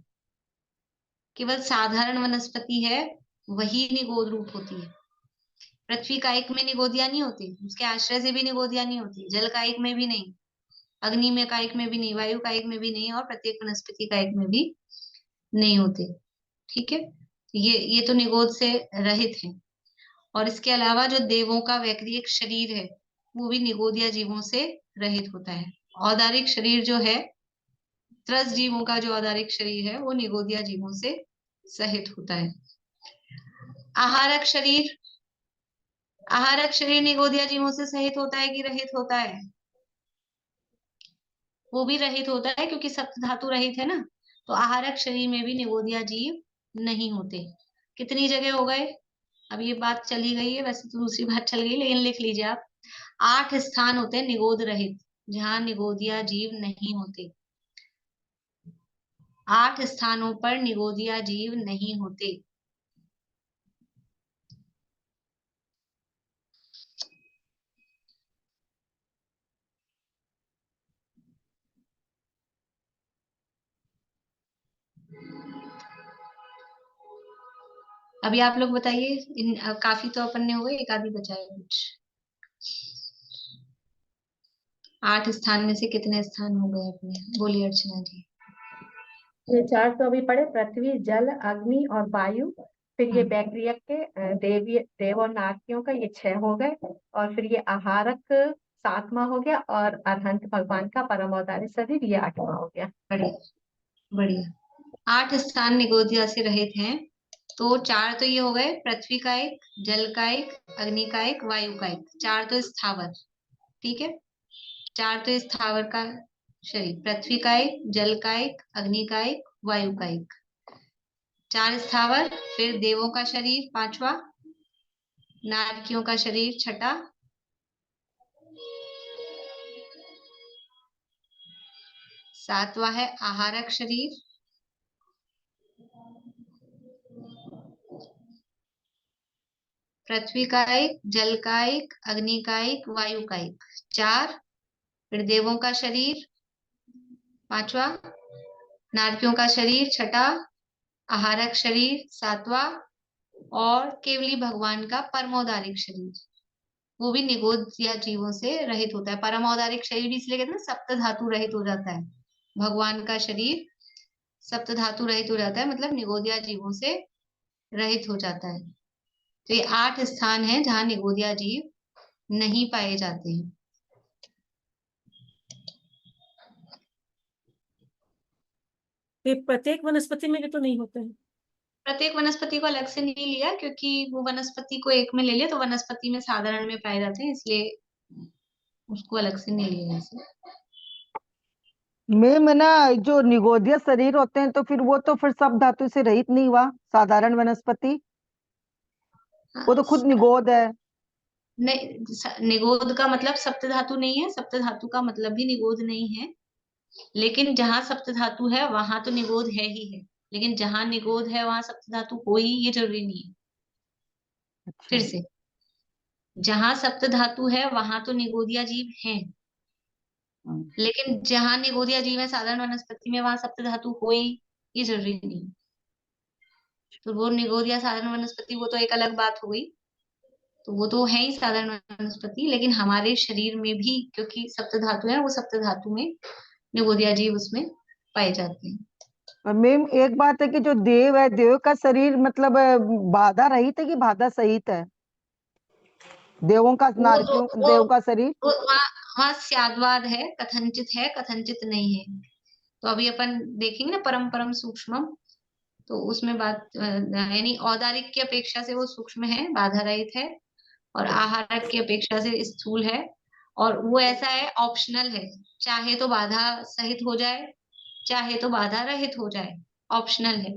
केवल साधारण वनस्पति है वही निगोद रूप होती है। पृथ्वी का एक में निगोदिया नहीं होती, उसके आश्रय से भी निगोदिया नहीं होती, जल का एक में भी नहीं, अग्नि में का एक में भी नहीं, वायु का एक में भी नहीं, और प्रत्येक वनस्पति का एक में भी नहीं होते। ठीक है, ये तो निगोद से रहित है। और इसके अलावा जो देवों का वैक्रिक शरीर है वो भी निगोदिया जीवों से रहित होता है। औदारिक शरीर जो है, त्रस जीवों का जो औदारिक शरीर है वो निगोदिया जीवों से सहित होता है। आहारक शरीर, आहारक शरीर निगोदिया जीवों से सहित होता है कि रहित होता है? वो भी रहित होता है क्योंकि सप्त धातु रहित है ना, तो आहारक शरीर में भी निगोदिया जीव नहीं होते। कितनी जगह हो गए, अब ये बात चली गई है, वैसे तो दूसरी बात चल गई, लेकिन लिख लीजिए आप, 8 स्थान होते हैं निगोद रहित जहां निगोदिया जीव नहीं होते। 8 स्थानों पर निगोदिया जीव नहीं होते। अभी आप लोग बताइए, काफी तो अपन ने हो गए, एक आधी बचा है कुछ। 8 स्थान में से कितने स्थान हो गए अपने, बोलिए अर्चना जी। ये 4 तो अभी पढ़े, पृथ्वी, जल, अग्नि और वायु। फिर ये बैक्रियक के देव और नारकियों का ये 6 हो गए। और फिर ये आहारक 7वां हो गया, और अरहंत भगवान का परम अवतारी शरीर ये 8वां हो गया। बढ़िया बढ़िया। 8 स्थान निगोदिया से रहित हैं। तो 4 तो ये हो गए, पृथ्वी का एक, जल का एक, अग्नि का एक, वायु का एक, 4 तो स्थावर। ठीक है, 4 तो स्थावर का शरीर, पृथ्वी का एक, जल का एक, अग्नि का एक, वायु का एक, 4 स्थावर। फिर देवों का शरीर 5वां, नारकियों का शरीर 6ठा, 7वां है आहारक शरीर, पृथ्वी का एक, जल का एक, अग्नि का एक, वायु का एक, 4। फिर देवों का शरीर 5वां, नारकियों का शरीर 6ठा, आहारक शरीर 7वां, और केवली भगवान का परमोदारिक शरीर, वो भी निगोदिया जीवों से रहित होता है। परमोदारिक शरीर भी इसलिए कहते हैं ना, सप्त धातु रहित हो जाता है। भगवान का शरीर सप्त धातु रहित हो जाता है, मतलब निगोदिया जीवों से रहित हो जाता है। तो ये 8 स्थान है जहां निगोदिया जीव नहीं पाए जाते हैं। ये प्रत्येक वनस्पति में भी तो नहीं होते हैं। प्रत्येक वनस्पति को अलग से नहीं लिया, क्योंकि वो वनस्पति को एक में ले लिया तो वनस्पति में साधारण में पाए जाते हैं, इसलिए उसको अलग से नहीं लिया ऐसे। मैम है ना, जो निगोदिया शरीर होते हैं तो फिर वो तो फिर सब धातु से रहित नहीं हुआ, साधारण वनस्पति वो तो खुद निगोद है। नहीं, निगोद का मतलब सप्त धातु नहीं है, सप्त धातु का मतलब भी निगोद नहीं है। लेकिन जहां सप्त धातु है वहां तो निगोद है ही है, लेकिन जहां निगोद है वहां सप्त धातु हो ही, ये जरूरी नहीं है। अच्छा। फिर से, जहां सप्त धातु है वहां तो निगोदिया जीव हैं, लेकिन जहां निगोदिया जीव है साधारण वनस्पति में, वहां सप्त धातु हो ही, ये जरूरी नहीं। तो वो निगोदिया साधारण वनस्पति वो तो एक अलग बात हो गई, तो वो तो है ही साधारण वनस्पति, लेकिन हमारे शरीर में भी क्योंकि सप्त धातु है, वो सप्त धातु में निगोदिया जीव उसमें पाए जाते हैं। और मैम एक बात है कि जो देव है, देव का शरीर मतलब बाधा रहित है कि बाधा सहित है? देवों का, नारकियों, देव का शरीर वहाँ स्याद्वाद है, कथनचित नहीं है। तो अभी अपन देखेंगे ना परम परम सूक्ष्म, तो उसमें बात यानी औदारिक की अपेक्षा से वो सूक्ष्म है, बाधा रहित है, और आहारक की अपेक्षा से स्थूल है। और वो ऐसा है, ऑप्शनल है, चाहे तो बाधा सहित हो जाए, चाहे तो बाधा रहित हो जाए, ऑप्शनल है।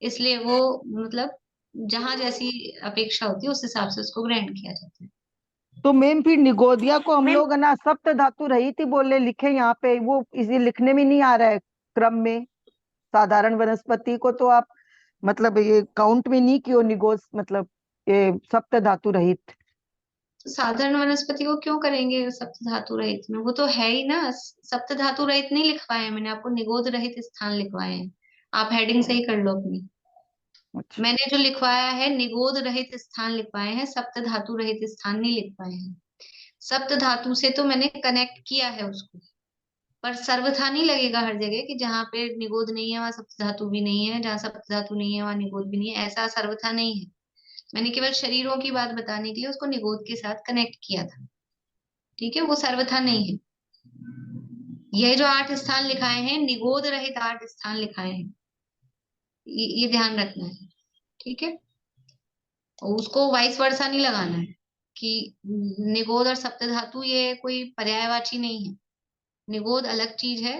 इसलिए वो मतलब जहां जैसी अपेक्षा होती है उस हिसाब से उसको ग्रहण किया जाता है। तो मैम फिर निगोदिया को हम मैम, लोग है ना सप्त धातु रहित ही बोले, लिखे यहाँ पे, वो इसे लिखने में नहीं आ रहा है क्रम में, साधारण वनस्पति को तो आप मतलब ये काउंट में नहीं कियो निगोज, मतलब ये सप्त धातु रहित। तो साधारण वनस्पति को क्यों करेंगे सप्त धातु रहित में? वो तो है ही ना। सप्त धातु रहित नहीं लिखवाए हैं मैंने आपको, निगोद रहित स्थान लिखवाए हैं। आप हेडिंग सही कर लो अपनी। अच्छा, मैंने जो लिखवाया है निगोद रहित स्थान लिखवाए हैं, सप्त धातु रहित स्थान नहीं लिखवाए हैं। सप्त धातु से तो मैंने कनेक्ट किया है उसको, पर सर्वथा नहीं लगेगा हर जगह कि जहाँ पे निगोद नहीं है वहां सप्त धातु भी नहीं है, जहाँ सप्त धातु नहीं है वहां निगोद भी नहीं है, ऐसा सर्वथा नहीं है। मैंने केवल शरीरों की बात बताने के लिए उसको निगोद के साथ कनेक्ट किया था। ठीक है, वो सर्वथा नहीं है। ये जो 8 स्थान लिखाए हैं निगोद रहित 8 स्थान लिखाए हैं, ये ध्यान रखना है। ठीक है, और उसको वाइस वर्सा नहीं लगाना है कि निगोद और सप्त धातु ये कोई पर्यायवाची नहीं है। निगोद अलग चीज है,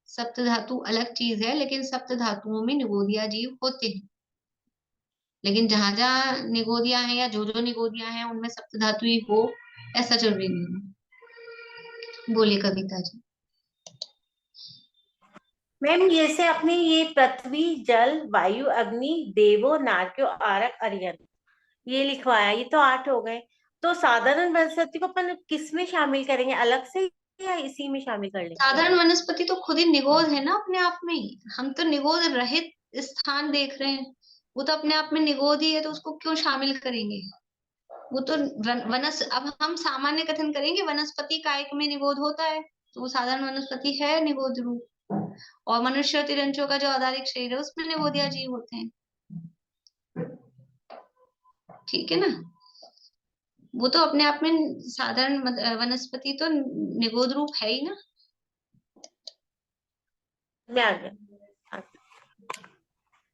सप्त धातु अलग चीज है, लेकिन सप्त धातुओं में निगोदिया जीव होते हैं। लेकिन जहां जहां निगोदिया है या जो जो निगोदिया है उनमें सप्त धातु ही हो ऐसा जरूरी नहीं है। बोलिए कविता जी। मैम जैसे आपने ये पृथ्वी जल वायु अग्नि देवो नारक्यो आरक अरियन ये लिखवाया, ये तो 8 हो गए। तो साधारण वनस्पति को अपन किस में शामिल करेंगे, अलग से या इसी में शामिल कर लेंगे? साधारण वनस्पति तो खुद ही निगोद है ना अपने आप में ही। हम तो निगोद रहित स्थान देख रहे हैं, वो तो अपने आप में निगोद ही है, तो उसको क्यों शामिल करेंगे? वो तो अब हम सामान्य कथन करेंगे वनस्पति कायिक में निगोद होता है, तो वो साधारण वनस्पति है निगोद रूप। और मनुष्य और तिरंचों का जो आधारिक शरीर है उसमें निगोदिया जीव होते हैं। ठीक है ना, वो तो अपने आप में साधारण वनस्पति तो निगोद रूप है ही ना। मैं आ गया।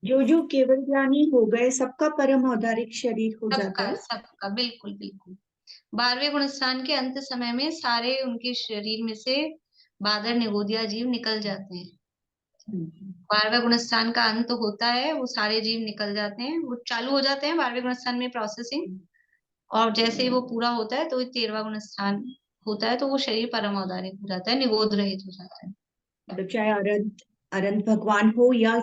जो केवल ज्ञानी हो गए सबका परम औदारिक शरीर हो जाता सबका है। सबका बिल्कुल बिल्कुल। 12वें गुणस्थान के अंत समय में सारे उनके शरीर में से बादर निगोदिया जीव निकल जाते हैं। 12वें गुणस्थान का अंत होता है, वो सारे जीव निकल जाते हैं, वो चालू हो जाते हैं 12वें गुणस्थान में प्रोसेसिंग। और जैसे ही वो पूरा होता है तो 13वां गुणस्थान होता है, तो वो शरीर परम औदारिक हो जाता है, निगोद रहित हो जाता है। मतलब चाहे अनंत भगवान हो या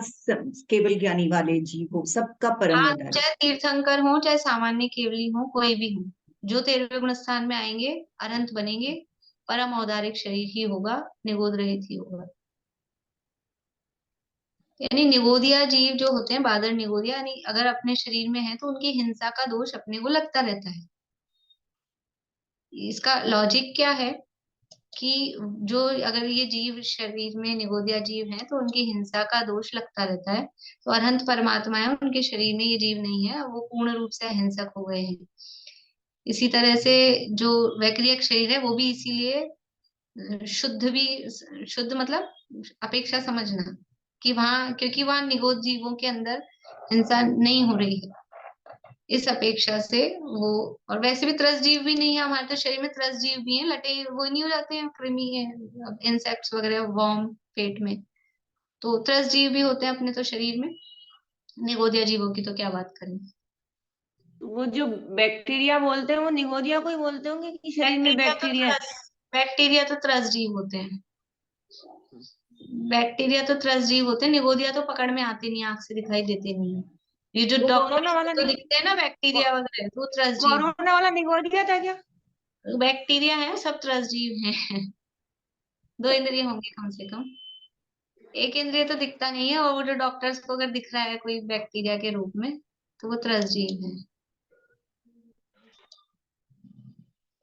केवल ज्ञानी वाले जीव हो, सबका परम हाँ, औदारिक। चाहे तीर्थंकर हो चाहे सामान्य केवली हो, कोई भी हो, जो 13वें गुणस्थान में आएंगे अनंत बनेंगे, परम औदारिक शरीर ही होगा, निगोद रहित ही होगा। यानी निगोदिया जीव जो होते हैं बादर निगोदिया, यानी अगर अपने शरीर में है तो उनकी हिंसा का दोष अपने को लगता रहता है। इसका लॉजिक क्या है कि जो अगर ये जीव शरीर में निगोदिया जीव हैं तो उनकी हिंसा का दोष लगता रहता है, तो अरहंत परमात्मा है उनके शरीर में ये जीव नहीं है, वो पूर्ण रूप से अहिंसक हो गए हैं। इसी तरह से जो वैक्रियक शरीर है वो भी इसीलिए शुद्ध भी, शुद्ध मतलब अपेक्षा समझना कि वहां, क्योंकि वहां निगोद जीवों के अंदर हिंसा नहीं हो रही है, इस अपेक्षा से वो। और वैसे भी त्रस जीव भी नहीं है हमारे तो शरीर में, त्रस जीव भी हैं, लटे वो नहीं हो जाते हैं कृमि इंसेक्ट्स वगैरह वॉर्म पेट में, तो त्रस जीव भी होते हैं अपने तो शरीर में। निगोदिया जीवों की तो क्या बात करें। वो जो बैक्टीरिया बोलते हैं वो निगोदिया को ही बोलते होंगे कि शरीर में बैक्टीरिया? बैक्टीरिया तो त्रस जीव होते हैं, बैक्टीरिया तो त्रस जीव होते हैं, निगोदिया तो पकड़ में आते नहीं, आंख से दिखाई देते नहीं है। ये जो वो डॉक्टर कोरोना वाला तो दिखते हैं ना बैक्टीरिया वगैरह, तो त्रस जीव। कोरोना वाला निगोदिया था क्या? बैक्टीरिया है, सब त्रस जीव हैं। 2 इंद्रिय होंगे कम से कम, एक इंद्रिय तो दिखता नहीं है, और वो जो डॉक्टर्स को अगर दिख रहा है कोई बैक्टीरिया के रूप में तो वो त्रस जीव है।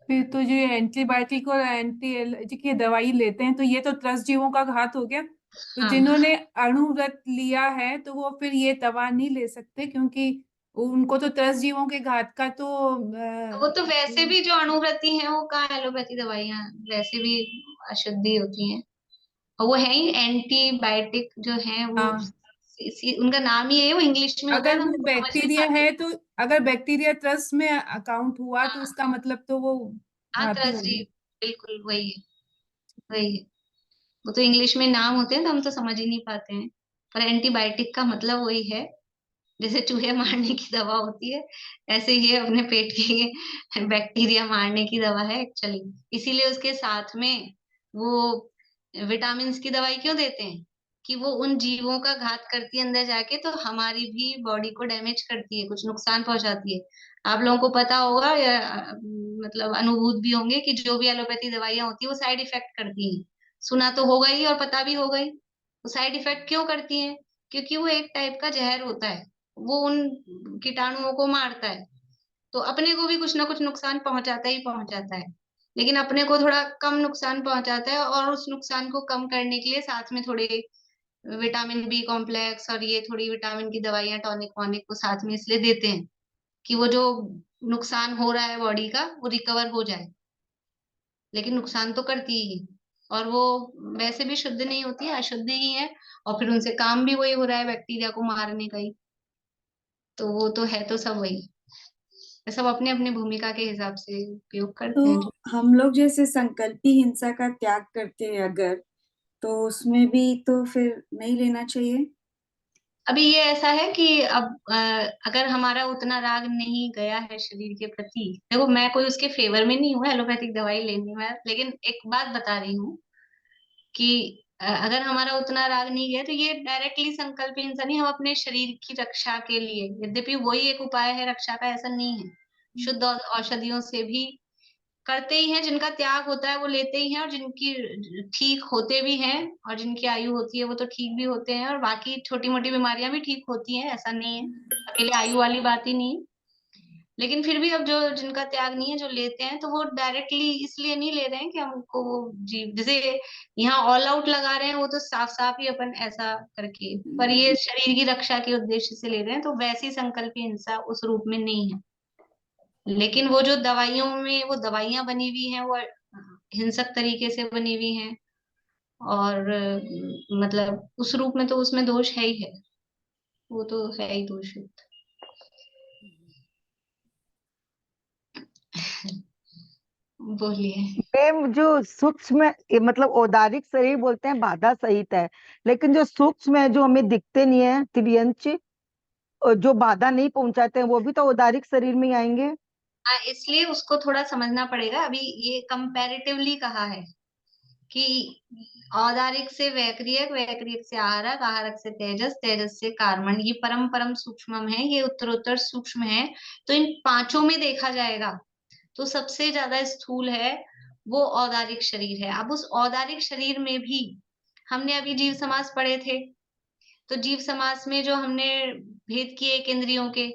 फिर तो जो एंटीबायोटिक और एंटी एलर्जिक की दवाई लेते हैं तो ये तो त्रस्त जीवों का घात हो गया। तो हाँ, जिन्होंने अणुव्रत लिया है तो वो फिर ये दवा नहीं ले सकते, क्योंकि उनको तो त्रस्त जीवों के घात का तो वो तो वैसे भी जो अणुव्रती हैं वो कहाँ एलोपैथी दवाइयाँ वैसे भी अशुद्धि होती हैं, और वो है ही एंटीबायोटिक जो है वो हाँ, उनका नाम ही है, वो इंग्लिश में होता है अगर तो हम वो समझ नहीं बैक्टीरिया पाते। है तो अगर बैक्टीरिया त्रस्त में अकाउंट हुआ तो हाँ इसका मतलब तो वो हाँ, घाती त्रस हो जीव गई। बिल्कुल वही है, वही है। वो तो इंग्लिश में नाम होते हैं तो हम तो समझ ही नहीं पाते हैं, पर एंटीबायोटिक का मतलब वही है। जैसे चूहे मारने की दवा होती है, ऐसे ही अपने पेट की बैक्टीरिया मारने की दवा है एक्चुअली। इसीलिए उसके साथ में वो विटामिन की दवाई क्यों देते हैं कि वो उन जीवों का घात करती है अंदर जाके, तो हमारी भी बॉडी को डैमेज करती है, कुछ नुकसान पहुंचाती है। आप लोगों को पता होगा या मतलब अनुभूत भी होंगे कि जो भी एलोपैथी दवाइयां होती है वो साइड इफेक्ट करती हैं। सुना तो होगा ही और पता भी होगा ही। वो साइड इफेक्ट क्यों करती हैं? क्योंकि वो एक टाइप का जहर होता है, वो उन कीटाणुओं को मारता है। तो अपने को भी कुछ ना कुछ नुकसान पहुंचाता ही पहुंचाता है, लेकिन अपने को थोड़ा कम नुकसान पहुंचाता है, और उस नुकसान को कम करने के लिए साथ में थोड़े विटामिन बी कॉम्प्लेक्स और ये थोड़ी विटामिन की दवाइयां, टॉनिक वॉनिक को साथ में इसलिए देते हैं कि वो जो नुकसान हो रहा है बॉडी का वो रिकवर हो जाए। लेकिन नुकसान तो करती ही है, और वो वैसे भी शुद्ध नहीं होती है, अशुद्ध ही है, और फिर उनसे काम भी वही हो रहा है, बैक्टीरिया को मारने का ही। तो वो तो है तो सब वही, सब अपने अपने भूमिका के हिसाब से उपयोग करते हैं। तो हम लोग जैसे संकल्पी हिंसा का त्याग करते हैं अगर, तो उसमें भी तो फिर नहीं लेना चाहिए। अभी ये ऐसा है कि अब अगर हमारा उतना राग नहीं गया है शरीर के प्रति, देखो मैं कोई उसके फेवर में नहीं हूँ एलोपैथिक दवाई लेने में, लेकिन एक बात बता रही हूँ कि अगर हमारा उतना राग नहीं गया तो ये डायरेक्टली संकल्प हिंसा नहीं, हम अपने शरीर की रक्षा के लिए, यद्यपि वही एक उपाय है रक्षा का, ऐसा नहीं है। शुद्ध औषधियों से भी करते ही हैं, जिनका त्याग होता है वो लेते ही हैं, और जिनकी ठीक होते भी हैं, और जिनकी आयु होती है वो तो ठीक भी होते हैं, और बाकी छोटी मोटी बीमारियां भी ठीक होती हैं, ऐसा नहीं है, अकेले आयु वाली बात ही नहीं है। लेकिन फिर भी अब जो जिनका त्याग नहीं है जो लेते हैं, तो वो डायरेक्टली इसलिए नहीं ले रहे हैं कि हमको वो जीव, जैसे यहाँ ऑल आउट लगा रहे हैं, वो तो साफ साफ ही अपन ऐसा करके, पर ये शरीर की रक्षा के उद्देश्य से ले रहे हैं, तो वैसी संकल्पी हिंसा उस रूप में नहीं है। लेकिन वो जो दवाइयों में वो दवाइयां बनी हुई हैं वो हिंसक तरीके से बनी हुई हैं, और मतलब उस रूप में तो उसमें दोष है ही है, वो तो है ही दूषित। बोलिए। मैम जो सूक्ष्म मतलब औदारिक शरीर बोलते हैं बाधा सहित है, लेकिन जो सूक्ष्म है जो हमें दिखते नहीं है त्रियंच, जो बाधा नहीं पहुंचाते हैं वो भी तो औदारिक शरीर में ही आएंगे। हाँ, इसलिए उसको थोड़ा समझना पड़ेगा। अभी ये कंपैरेटिवली कहा है कि औदारिक से वैक्रियक, वैक्रियक से आहारक, आहारक से तेजस, तेजस से कार्मण, ये परम परम सूक्ष्म है, ये उत्तरोत्तर सूक्ष्म है। तो इन पांचों में देखा जाएगा तो सबसे ज्यादा स्थूल है वो औदारिक शरीर है। अब उस औदारिक शरीर में भी हमने अभी जीव समास पढ़े थे, तो जीव समास में जो हमने भेद किए एक इंद्रियों के,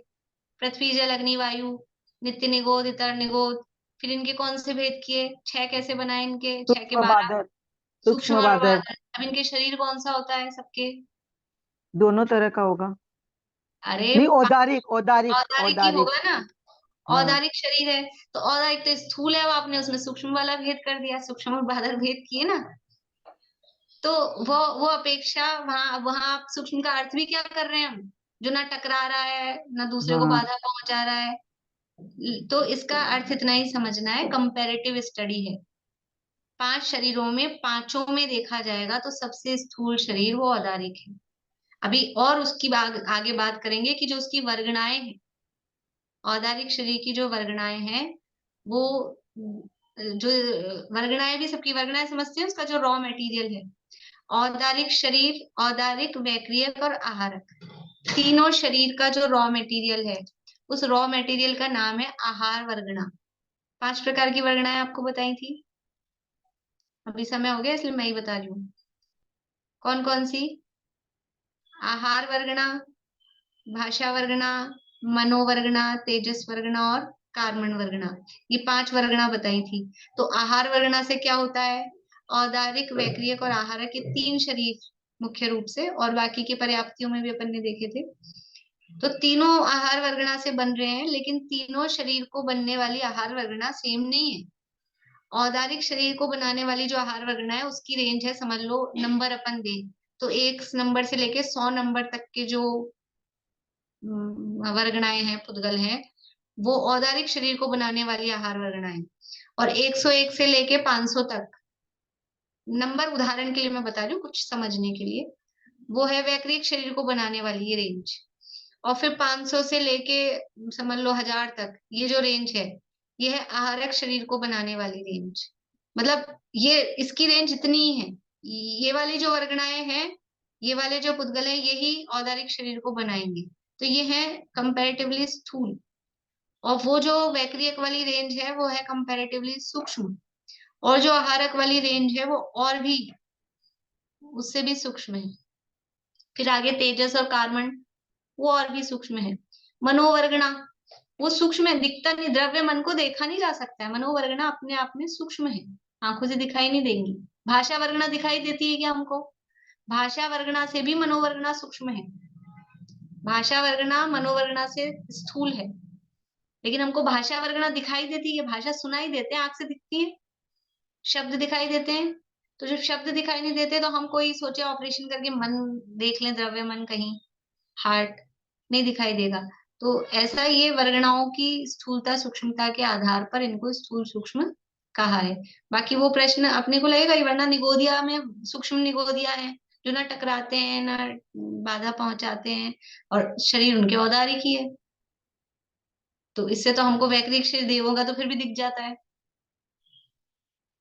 पृथ्वी जल अग्नि वायु, नित्य निगोद इतर निगोद, फिर इनके कौन से भेद किए, 6 कैसे बनाए इनके, 6 के सूक्ष्म 12, बादर, सूक्ष्म सूक्ष्म और बादर बादर। अब इनके शरीर कौन सा होता है सबके? दोनों तरह का होगा। अरे नहीं, औदारिक औदारिक औदारिक ही औदारिक। होगा ना, हाँ, औदारिक शरीर है, तो औदारिक तो स्थूल है, अब आपने उसमें सूक्ष्म वाला भेद कर दिया, सूक्ष्म और बादर भेद किए ना, तो वो अपेक्षा वहां वहां आप सूक्ष्म का अर्थ भी क्या कर रहे हैं हम, जो ना टकरा रहा है ना दूसरे को हाँ। बाधा पहुंचा रहा है। तो इसका अर्थ इतना ही समझना है, कंपैरेटिव स्टडी है। 5 शरीरों में पांचों में देखा जाएगा तो सबसे स्थूल शरीर वो औदारिक है। अभी और उसकी आगे बात करेंगे कि जो उसकी वर्गणाएं हैं, औदारिक शरीर की जो वर्गणाएं हैं, वो जो वर्गणाएं भी सबकी वर्गणाएं समझते हैं, उसका जो रॉ मटेरियल है, औदारिक शरीर, औदारिक, वैक्रियक और आहारक, तीनों शरीर का जो रॉ मटेरियल है, उस रॉ मटेरियल का नाम है आहार वर्गणा। 5 प्रकार की वर्गणाएं आपको बताई थी, अभी समय हो गया इसलिए मैं ही बता रही हूँ। कौन कौन सी? आहार वर्गणा, भाषा वर्गणा, मनोवर्गणा, तेजस वर्गणा और कार्मण वर्गणा, ये 5 वर्गणा बताई थी। तो आहार वर्गणा से क्या होता है, औदारिक, वैक्रियक और आहारक, ये 3 शरीर मुख्य रूप से, और बाकी के पर्याप्तियों में भी अपन ने देखे थे। तो तीनों आहार वर्गणा से बन रहे हैं, लेकिन तीनों शरीर को बनने वाली आहार वर्गणा सेम नहीं है। औदारिक शरीर को बनाने वाली जो आहार वर्गणा है उसकी रेंज है, समझ लो नंबर अपन दे तो 1 नंबर से लेके 100 नंबर तक के जो वर्गणाएं हैं, पुद्गल हैं, वो औदारिक शरीर को बनाने वाली आहार वर्गणाएं, और 101 से लेके 500 तक नंबर, उदाहरण के लिए मैं बता रही हूँ कुछ समझने के लिए, वो है वैक्रिक शरीर को बनाने वाली ये रेंज। और फिर 500 से लेके समझ लो 1000 तक ये जो रेंज है, ये है आहारक शरीर को बनाने वाली रेंज। मतलब ये इसकी रेंज इतनी ही है। ये वाली जो वर्गणाएं हैं ये वाले जो पुद्गल हैं यही औदारिक शरीर को बनाएंगे। तो ये है कंपैरेटिवली स्थूल, और वो जो वैक्रियक वाली रेंज है वो है कंपैरेटिवली सूक्ष्म, और जो आहारक वाली रेंज है वो और भी उससे भी सूक्ष्म है। फिर आगे तेजस और कार्मण, वो और भी सूक्ष्म है। मनोवर्गणा, वो सूक्ष्म है, दिखता नहीं, द्रव्य मन को देखा नहीं जा सकता है। मनोवर्गणा अपने आप में सूक्ष्म है, आंखों से दिखाई नहीं देंगी। भाषा वर्गणा दिखाई देती है क्या हमको? भाषा वर्गणा से भी मनोवर्गणा सूक्ष्म है। भाषा वर्गणा मनोवर्गणा से स्थूल है, लेकिन हमको भाषा वर्गणा दिखाई देती है, भाषा सुनाई देते हैं, आंख से दिखती है, शब्द दिखाई देते हैं। तो जब शब्द दिखाई नहीं देते तो हम कोई सोचे ऑपरेशन करके मन देख लें, द्रव्य मन कहीं, हार्ट, नहीं दिखाई देगा। तो ऐसा ये वर्गणाओं की स्थूलता सूक्ष्मता के आधार पर इनको स्थूल सूक्ष्म कहा है। बाकी वो प्रश्न अपने को लगेगा ही, वरना निगोदिया में सूक्ष्म निगोदिया है जो ना टकराते हैं ना बाधा पहुंचाते हैं, और शरीर उनके औदारिक ही है। तो इससे तो हमको वैक्रिक शरीर देवों का तो फिर भी दिख जाता है।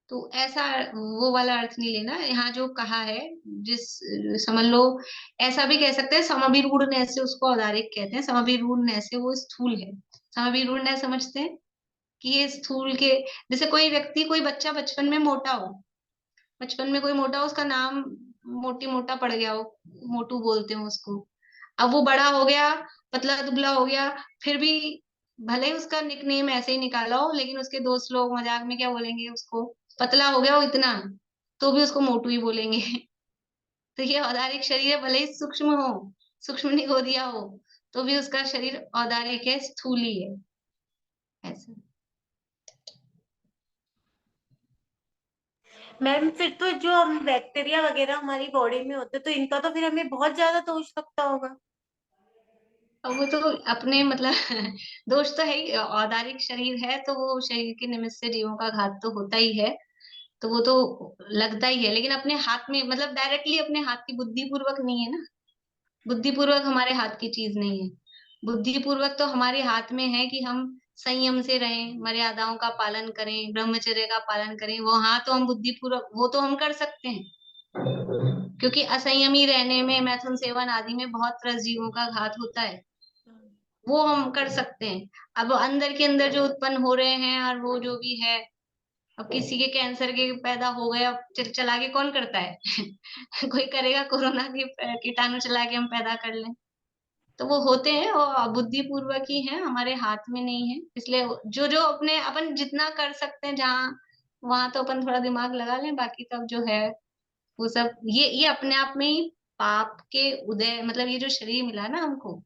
तो ऐसा वो वाला अर्थ नहीं लेना यहाँ जो कहा है। जिस समझ लो, ऐसा भी कह सकते हैं समभिरूढ़ से उसको औदारिक कहते हैं, समभिरूढ़ से वो स्थूल है। समभिरूढ़ समझते हैं कि ये स्थूल के, जैसे कोई व्यक्ति, कोई बच्चा बचपन में मोटा हो, बचपन में कोई मोटा हो, उसका नाम मोटी मोटा पड़ गया हो, मोटू बोलते हो उसको। अब वो बड़ा हो गया, पतला दुबला हो गया, फिर भी भले ही उसका निकनेम ऐसे ही निकाला हो, लेकिन उसके दोस्त लोग मजाक में क्या बोलेंगे उसको, पतला हो गया हो इतना, तो भी उसको मोटू ही बोलेंगे। तो ये औदारिक शरीर है, भले ही सूक्ष्म हो, सूक्ष्म निगोदिया हो, तो भी उसका शरीर औदारिक है, स्थूल ही है, ऐसा। मैम फिर तो जो हम बैक्टीरिया वगैरह हमारी बॉडी में होते तो इनका तो फिर हमें बहुत ज्यादा दोष लगता होगा। अब वो तो अपने मतलब दोष तो है ही, औदारिक शरीर है तो वो शरीर के निमित्त से जीवों का घात तो होता ही है, तो वो तो लगता ही है, लेकिन अपने हाथ में, मतलब डायरेक्टली अपने हाथ की, बुद्धि पूर्वक नहीं है ना। बुद्धि पूर्वक हमारे हाथ की चीज नहीं है। बुद्धि पूर्वक तो हमारे हाथ में है कि हम संयम से रहें, मर्यादाओं का पालन करें, ब्रह्मचर्य का पालन करें। वो हाँ, तो हम बुद्धि पूर्वक वो तो हम कर सकते हैं, क्योंकि असंयमी रहने में, मैथुन सेवन आदि में बहुत त्रस्त जीवों का घात होता है, वो हम कर सकते हैं। अब अंदर के अंदर जो उत्पन्न हो रहे हैं और वो जो भी है, अब किसी के कैंसर के पैदा हो गए, अब चला के कौन करता है? कोई करेगा? कोरोना की कीटाणु चला के हम पैदा कर लें? तो वो होते हैं और बुद्धि पूर्वक ही है, हमारे हाथ में नहीं है। इसलिए जो जो अपने अपन जितना कर सकते हैं जहाँ वहां तो अपन थोड़ा दिमाग लगा लें, बाकी तब जो है वो सब ये अपने आप में ही पाप के उदय, मतलब ये जो शरीर मिला ना हमको,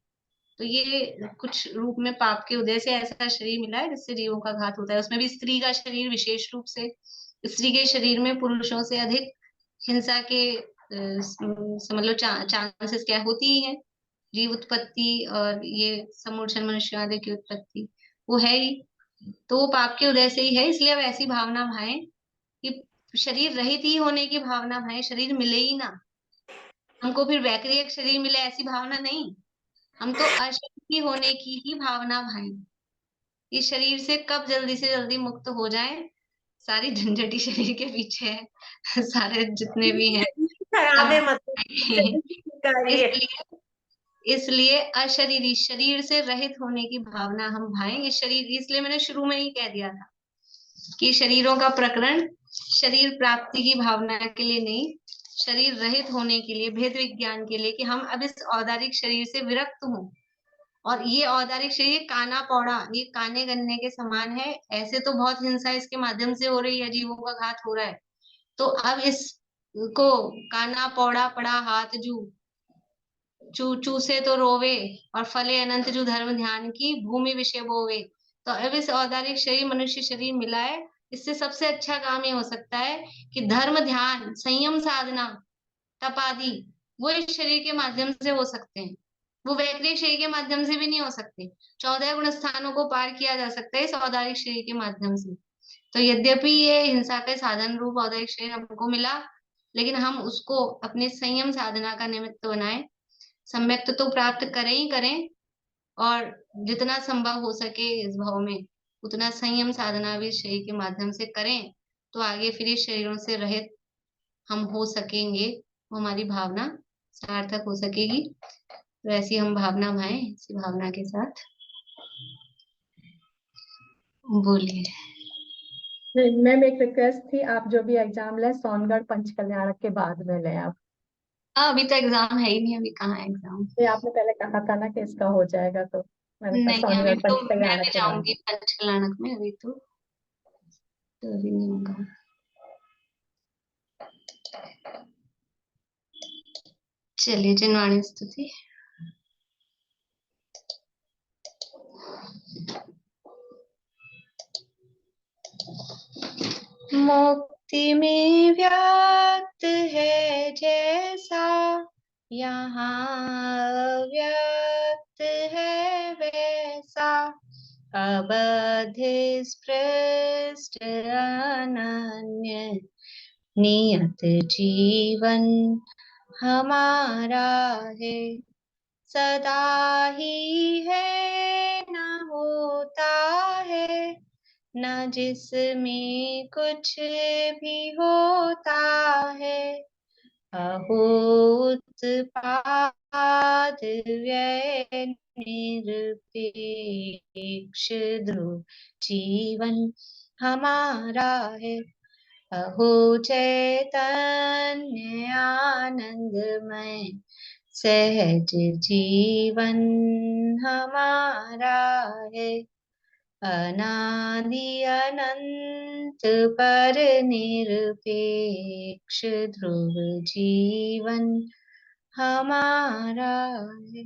तो ये कुछ रूप में पाप के उदय से ऐसा शरीर मिला है जिससे जीवों का घात होता है। उसमें भी स्त्री का शरीर विशेष रूप से, स्त्री के शरीर में पुरुषों से अधिक हिंसा के समझ लो चांसेस क्या होती ही है। जीव उत्पत्ति और ये समूर्छन मनुष्य आदि की उत्पत्ति वो है ही, तो वो पाप के उदय से ही है। इसलिए अब ऐसी भावना भाएं कि शरीर रहित ही होने की भावना भाएं, शरीर मिले ही ना हमको, फिर वैक्रियक शरीर मिले ऐसी भावना नहीं, हम तो अशरीरी होने की ही भावना भाएं। इस शरीर से कब जल्दी से जल्दी मुक्त हो जाएं, सारी झंझटी शरीर के पीछे है, सारे जितने भी हैं खराब है, सब मतलब कार्य है। इसलिए इसलिए अशरीरी, शरीर से रहित होने की भावना हम भाएं। ये शरीर, इसलिए मैंने शुरू में ही कह दिया था कि शरीरों का प्रकरण शरीर प्राप्ति की भावना के लिए नहीं, शरीर रहित होने के लिए, भेद विज्ञान के लिए, कि हम अब इस औदारिक शरीर से विरक्त हों। और ये औदारिक शरीर काना पौड़ा, ये काने गन्ने के समान है। ऐसे तो बहुत हिंसा इसके माध्यम से हो रही है, जीवों का घात हो रहा है, तो अब इसको काना पौड़ा पड़ा हाथ जू, चू चूसे तो रोवे, और फले अनंत जो धर्म ध्यान की भूमि विषय बोवे। तो अब इस औदारिक शरीर, मनुष्य शरीर मिला है, इससे सबसे अच्छा काम ये हो सकता है कि धर्म ध्यान, संयम साधना, तप आदि वो इस शरीर के माध्यम से हो सकते हैं, वो वैक्रिक शरीर के माध्यम से भी नहीं हो सकते। 14 गुण स्थानों को पार किया जा सकता है इस औदारिक शरीर के माध्यम से। तो यद्यपि ये हिंसा के साधन रूप औदारिक शरीर हमको मिला, लेकिन हम उसको अपने संयम साधना का निमित्त बनाएं, सम्यक्त तो प्राप्त करें ही करें, और जितना संभव हो सके इस भाव में उतना संयम साधना भी शरीर के माध्यम से करें, तो आगे फिर इस शरीरों से रहित हम हो सकेंगे, वो हमारी भावना सार्थक हो सकेगी। तो ऐसी हम भावना भाएं, इसी भावना के साथ बोलिए। मैम एक रिक्वेस्ट थी, आप जो भी एग्जाम लें सोनगढ़ पंचकल्याण के बाद में लें आप। अभी तो एग्जाम है ही नहीं, अभी कहाँ एग्जाम। ये आपने पहले कहा था ना कि इसका हो जाएगा, तो मैंने कहा नहीं, अभी सोनगढ़ तो मैं पंचकल्याण भी के बाद जाऊंगी पंचकल्याणक में, अभी तो अभी नहीं होगा। चलिए जिनवाणी स्तुति। मुक्ति में व्यक्त है जैसा, यहाँ व्यक्त है वैसा, अबध स्पृष्ट अनन्य नियत जीवन हमारा है। सदा ही है न होता है, न जिसमें कुछ भी होता है। अहो उत्पाद व्यय निरपेक्ष ध्रुव जीवन हमारा है। अहो चैतन्य आनंदमय सहज जीवन हमारा है। अनादि अनंत पर निरपेक्ष ध्रुव जीवन हमारा है।